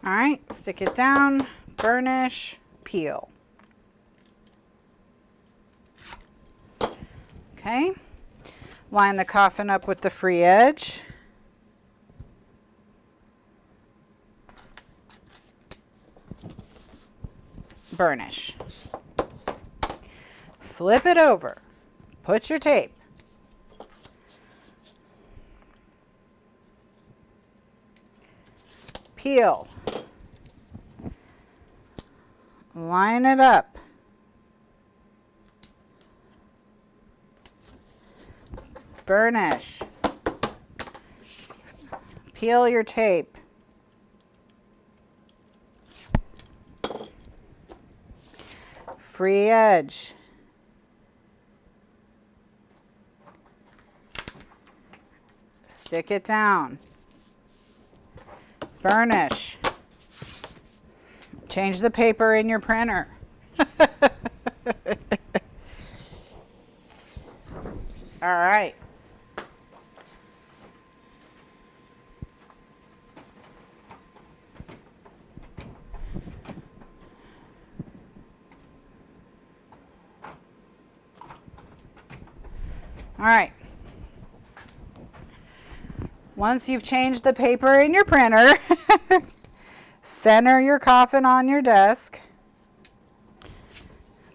All right, stick it down, burnish, peel. Okay, line the coffin up with the free edge. Burnish. Flip it over, put your tape. Peel. Line it up. Burnish. Peel your tape. Free edge. Stick it down. Burnish. Change the paper in your printer. All right. All right. Once you've changed the paper in your printer, center your coffin on your desk.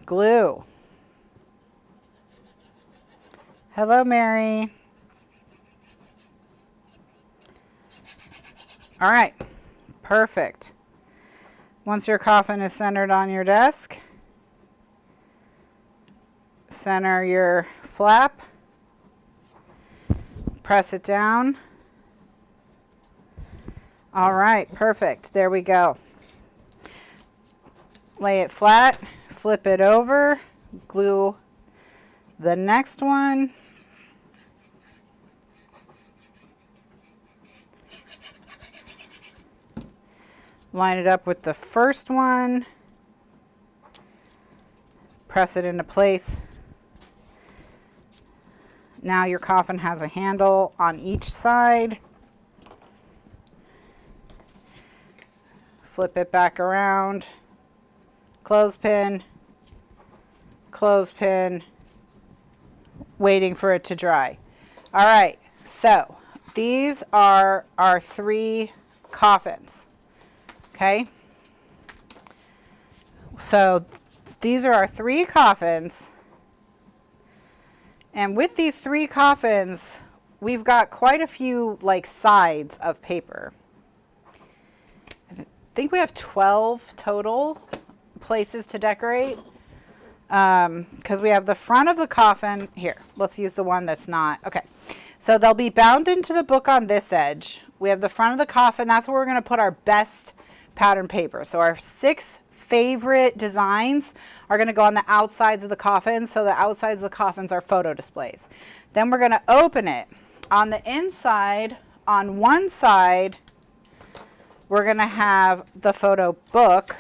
Glue. Hello, Mary. All right, perfect. Once your coffin is centered on your desk, center your flap, press it down. All right, perfect. There we go. Lay it flat, flip it over, glue the next one. Line it up with the first one. Press it into place. Now your coffin has a handle on each side. Flip it back around, clothespin, waiting for it to dry. All right, so these are our 3 coffins, okay? So these are our 3 coffins, and with these 3 coffins, we've got quite a few like sides of paper. I think we have 12 total places to decorate because we have the front of the coffin. Here, let's use the one that's not. Okay, so they'll be bound into the book on this edge. We have the front of the coffin. That's where we're going to put our best pattern paper. So our 6 favorite designs are going to go on the outsides of the coffin. So the outsides of the coffins are photo displays. Then we're going to open it. On the inside, on one side, we're going to have the photo book,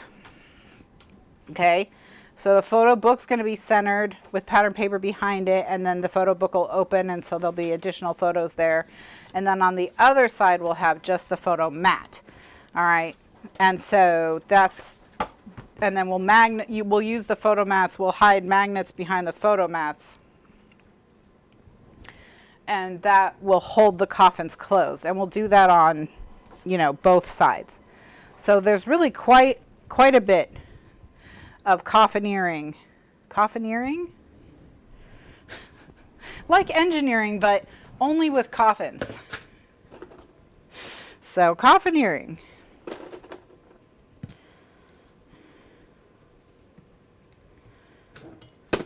okay? So the photo book's going to be centered with pattern paper behind it, and then the photo book will open, and so there'll be additional photos there. And then on the other side, we'll have just the photo mat. All right. And so that's, and then we'll use the photo mats. We'll hide magnets behind the photo mats. And that will hold the coffins closed. And we'll do that on, you know, both sides. So there's really quite a bit of coffineering. Coffineering? Like engineering, but only with coffins. So coffineering.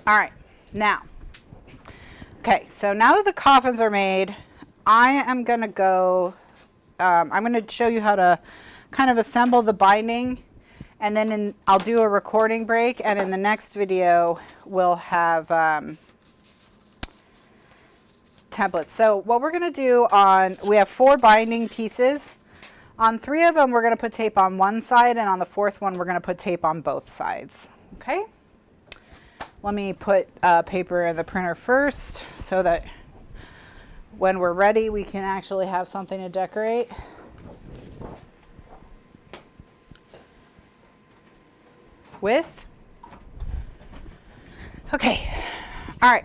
All right, now. Okay, so now that the coffins are made, I am going to go, I'm going to show you how to kind of assemble the binding, and then I'll do a recording break, and in the next video, we'll have templates. So what we're going to do we have 4 binding pieces. On 3 of them, we're going to put tape on one side, and on the 4th one, we're going to put tape on both sides. Okay? Let me put paper in the printer first so that when we're ready, we can actually have something to decorate. With. Okay. All right.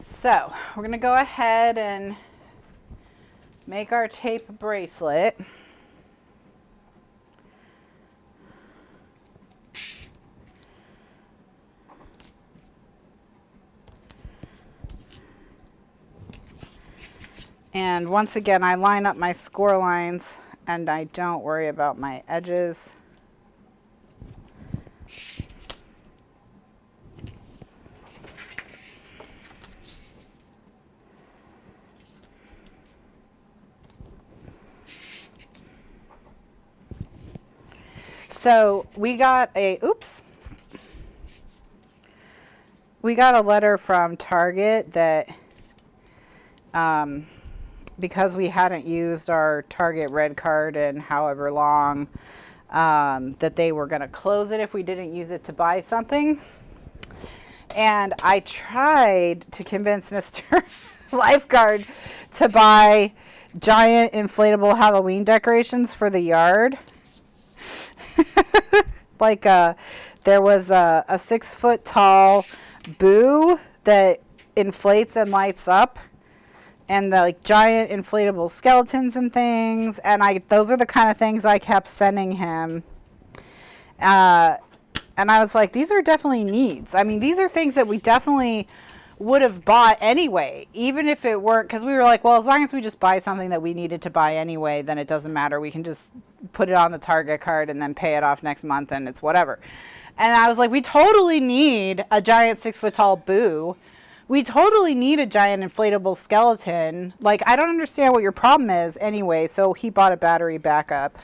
So we're going to go ahead and make our tape bracelet. And once again, I line up my score lines and I don't worry about my edges. So we got a letter from Target that because we hadn't used our Target red card in however long, that they were going to close it if we didn't use it to buy something. And I tried to convince Mr. Lifeguard to buy giant inflatable Halloween decorations for the yard. Like there was a 6-foot tall boo that inflates and lights up, and the like giant inflatable skeletons and things, and those are the kind of things I kept sending him. And I was like, these are definitely needs. I mean, these are things that we definitely would have bought anyway, even if it weren't, because we were like, well, as long as we just buy something that we needed to buy anyway, then it doesn't matter. We can just put it on the Target card and then pay it off next month and it's whatever. And I was like, we totally need a giant 6-foot tall boo. We totally need a giant inflatable skeleton. Like, I don't understand what your problem is anyway. So he bought a battery backup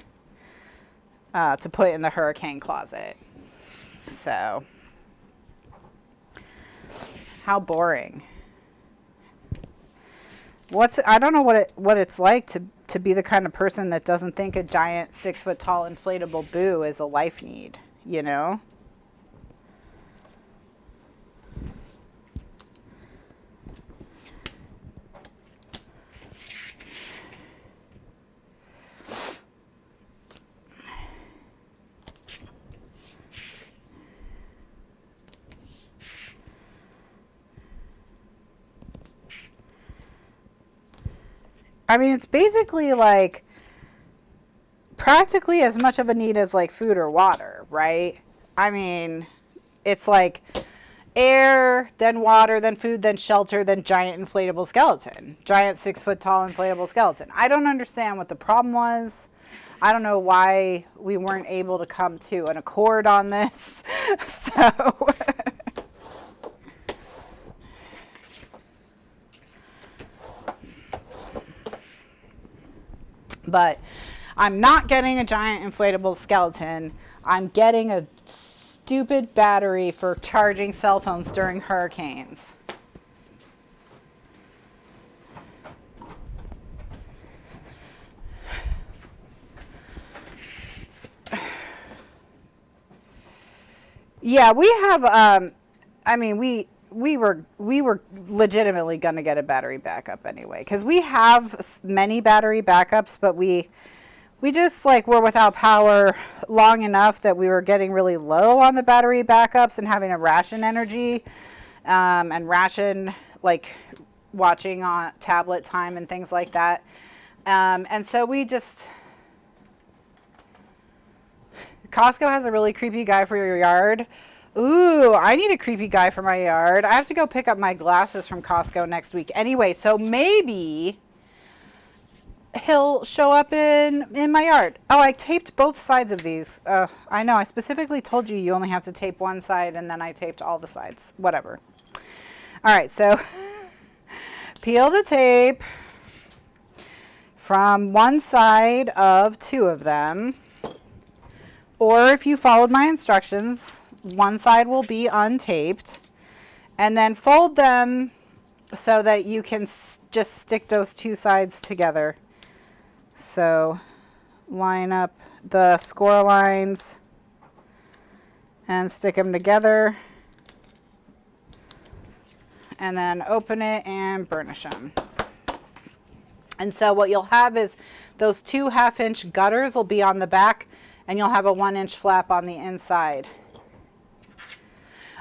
to put in the hurricane closet. So, how boring. I don't know what it's like to be the kind of person that doesn't think a giant 6-foot tall inflatable boo is a life need, you know? I mean, it's basically like practically as much of a need as like food or water, right? I mean, it's like air, then water, then food, then shelter, then giant inflatable skeleton. Giant 6-foot tall inflatable skeleton. I don't understand what the problem was. I don't know why we weren't able to come to an accord on this. So... But I'm not getting a giant inflatable skeleton. I'm getting a stupid battery for charging cell phones during hurricanes. Yeah, we have, I mean, we were legitimately going to get a battery backup anyway, because we have many battery backups, but we just like were without power long enough that we were getting really low on the battery backups and having to ration energy, and ration like watching on tablet time and things like that. And so we just, Costco has a really creepy guy for your yard. Ooh, I need a creepy guy for my yard. I have to go pick up my glasses from Costco next week. Anyway, so maybe he'll show up in my yard. Oh, I taped both sides of these. I know, I specifically told you you only have to tape one side, and then I taped all the sides. Whatever. All right, so peel the tape from one side of two of them. Or if you followed my instructions, one side will be untaped, and then fold them so that you can just stick those two sides together. So line up the score lines and stick them together, and then open it and burnish them. And so what you'll have is those 2 1/2-inch gutters will be on the back, and you'll have a 1-inch flap on the inside.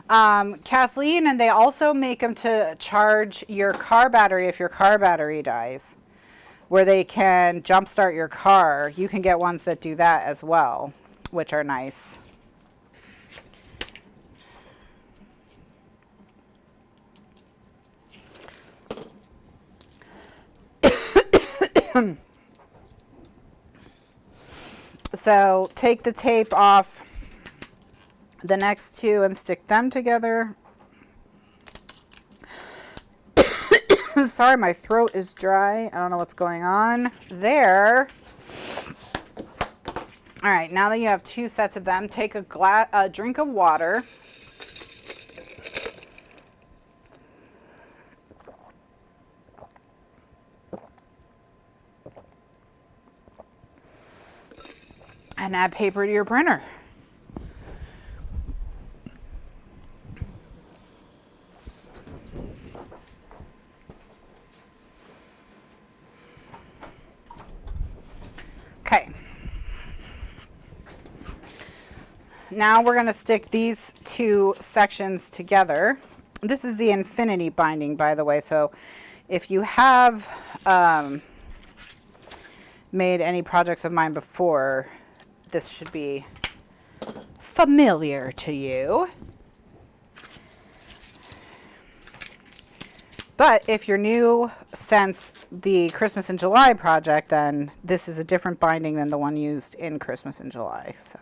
Kathleen, and they also make them to charge your car battery if your car battery dies, where they can jumpstart your car. You can get ones that do that as well, which are nice. So take the tape off the next two and stick them together. Sorry, my throat is dry. I don't know what's going on there. All right, now that you have 2 sets of them, take a drink of water. And add paper to your printer. Okay. Now we're going to stick these 2 sections together. This is the infinity binding, by the way, so if you have made any projects of mine before, this should be familiar to you. But if you're new since the Christmas in July project, then this is a different binding than the one used in Christmas in July. So.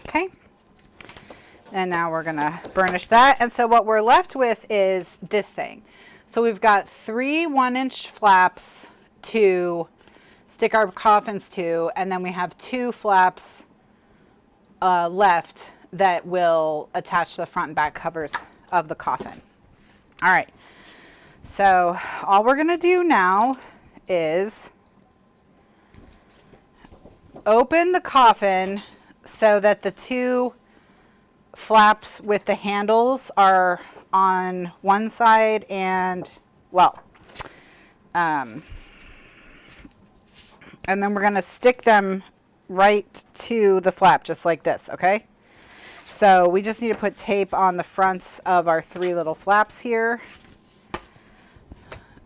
Okay. And now we're going to burnish that. And so what we're left with is this thing. So we've got 3 1-inch flaps to stick our coffins to, and then we have 2 flaps left that will attach to the front and back covers of the coffin. All right. So all we're going to do now is open the coffin so that the 2 flaps with the handles are on one side, and well, and then we're going to stick them right to the flap just like this. Okay, so we just need to put tape on the fronts of our 3 little flaps here,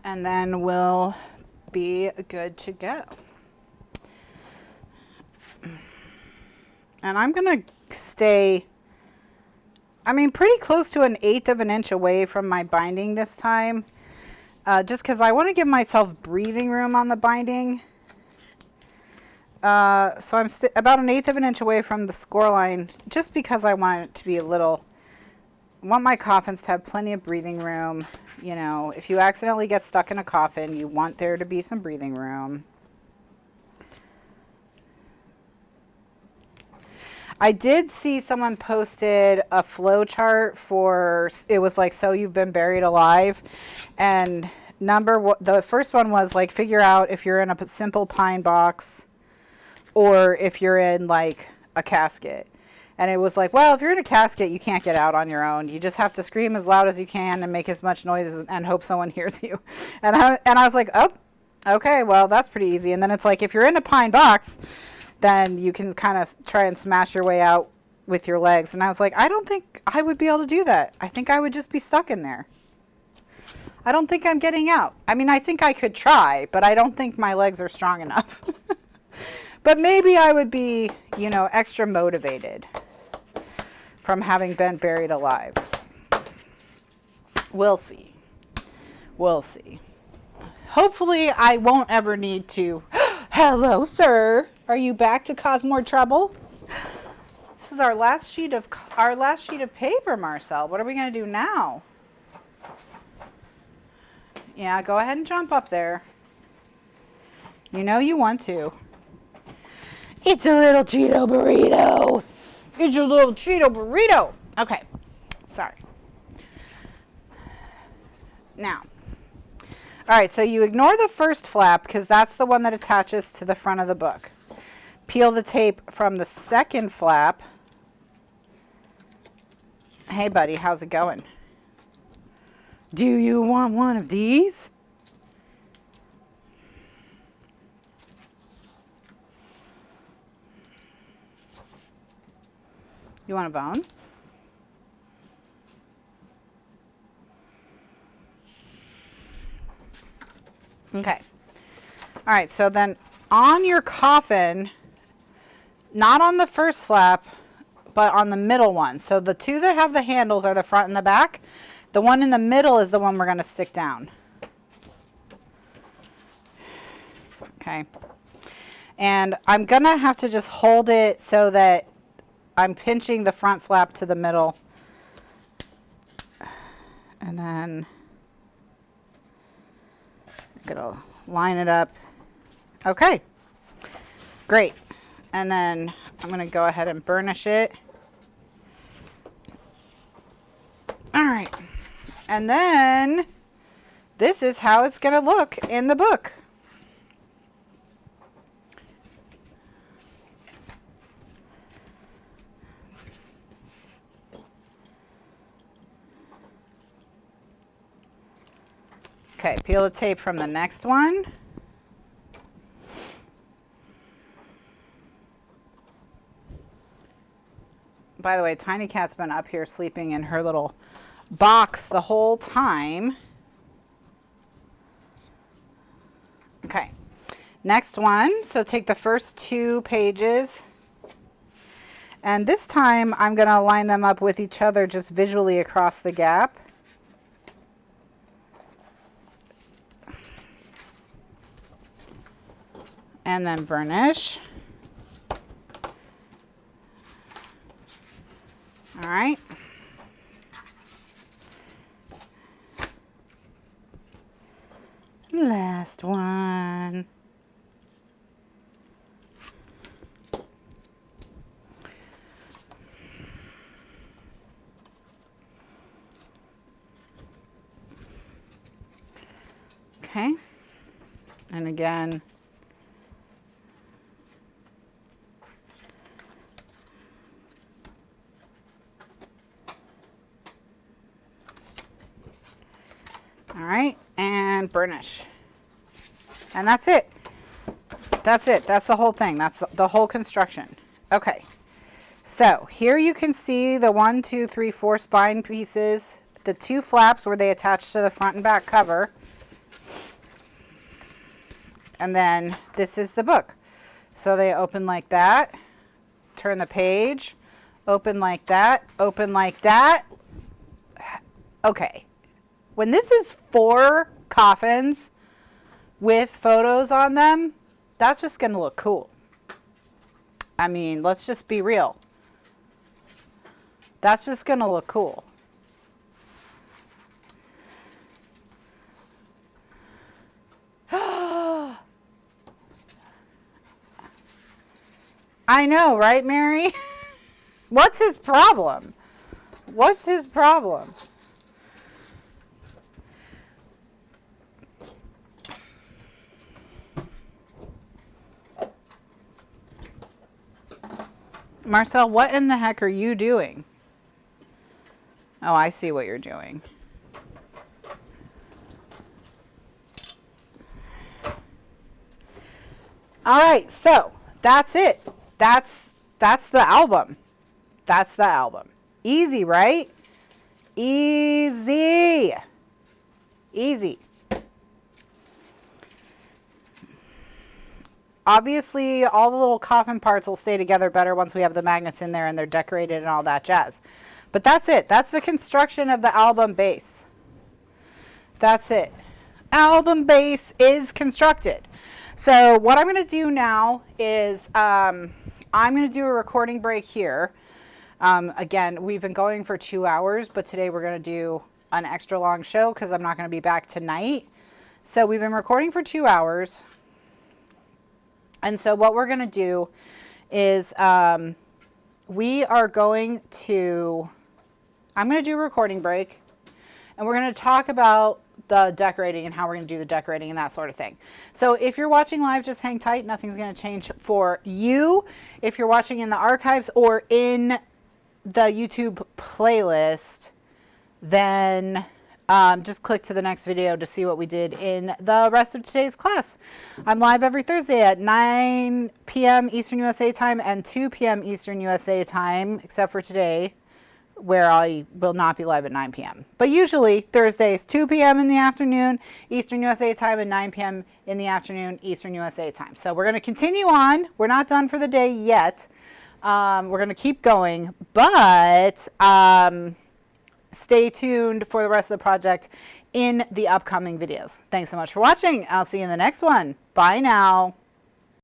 and then we'll be good to go. And I'm going to stay, I mean, pretty close to 1/8 of an inch away from my binding this time, just because I want to give myself breathing room on the binding. So I'm about 1/8 of an inch away from the score line, just because I want it to be a little, I want my coffins to have plenty of breathing room. You know, if you accidentally get stuck in a coffin, you want there to be some breathing room. I did see someone posted a flow chart for, it was like, so you've been buried alive, and the first one was like, figure out if you're in a simple pine box or if you're in like a casket. And it was like, well, if you're in a casket, you can't get out on your own. You just have to scream as loud as you can and make as much noise and hope someone hears you. And I was like, oh, okay, well, that's pretty easy. And then it's like, if you're in a pine box, then you can kind of try and smash your way out with your legs. And I was like, I don't think I would be able to do that. I think I would just be stuck in there. I don't think I'm getting out. I mean, I think I could try, but I don't think my legs are strong enough. But maybe I would be, you know, extra motivated from having been buried alive. We'll see. We'll see. Hopefully I won't ever need to. Hello, sir. Are you back to cause more trouble? This is our last sheet of paper, Marcel. What are we going to do now? Yeah, go ahead and jump up there. You know you want to. It's a little Cheeto burrito. It's a little Cheeto burrito. Okay, sorry. Now, all right, so you ignore the first flap because that's the one that attaches to the front of the book. Peel the tape from the second flap. Hey, buddy, how's it going? Do you want one of these? You want a bone? Okay. All right, so then on your coffin, not on the first flap, but on the middle one. So the two that have the handles are the front and the back. The one in the middle is the one we're going to stick down. Okay. And I'm going to have to just hold it so that I'm pinching the front flap to the middle. And then I'm going to line it up. Okay. Great. And then I'm going to go ahead and burnish it. All right. And then this is how it's going to look in the book. Okay, peel the tape from the next one. By the way, Tiny Cat's been up here sleeping in her little box the whole time. Okay, next one. So take the first 2 pages. And this time I'm going to line them up with each other just visually across the gap. And then burnish. All right. Last one. Okay. And again, all right, and burnish. And that's it. That's it. That's the whole thing. That's the whole construction. Okay. So here you can see the 1, 2, 3, 4 spine pieces, the 2 flaps where they attach to the front and back cover. And then this is the book. So they open like that, turn the page, open like that, open like that. Okay. When this is 4 coffins with photos on them, that's just going to look cool. I mean, let's just be real. That's just going to look cool. I know, right, Mary? What's his problem? What's his problem? Marcel, what in the heck are you doing? Oh, I see what you're doing. All right, so that's it. That's the album. That's the album. Easy, right? Easy. Easy. Obviously, all the little coffin parts will stay together better once we have the magnets in there and they're decorated and all that jazz. But that's it. That's the construction of the album base. That's it. Album base is constructed. So what I'm going to do now is I'm going to do a recording break here. Again, we've been going for 2 hours, but today we're going to do an extra long show because I'm not going to be back tonight. So we've been recording for 2 hours. And so what we're going to do is we are going to, I'm going to do a recording break, and we're going to talk about the decorating and how we're going to do the decorating and that sort of thing. So if you're watching live, just hang tight. Nothing's going to change for you. If you're watching in the archives or in the YouTube playlist, then just click to the next video to see what we did in the rest of today's class. I'm live every Thursday at 9 p.m. Eastern USA time and 2 p.m. Eastern USA time, except for today, where I will not be live at 9 p.m. But usually Thursdays, 2 p.m. in the afternoon Eastern USA time and 9 p.m. in the afternoon Eastern USA time. So we're going to continue on. We're not done for the day yet. We're going to keep going, but stay tuned for the rest of the project in the upcoming videos. Thanks so much for watching. I'll see you in the next one. Bye now.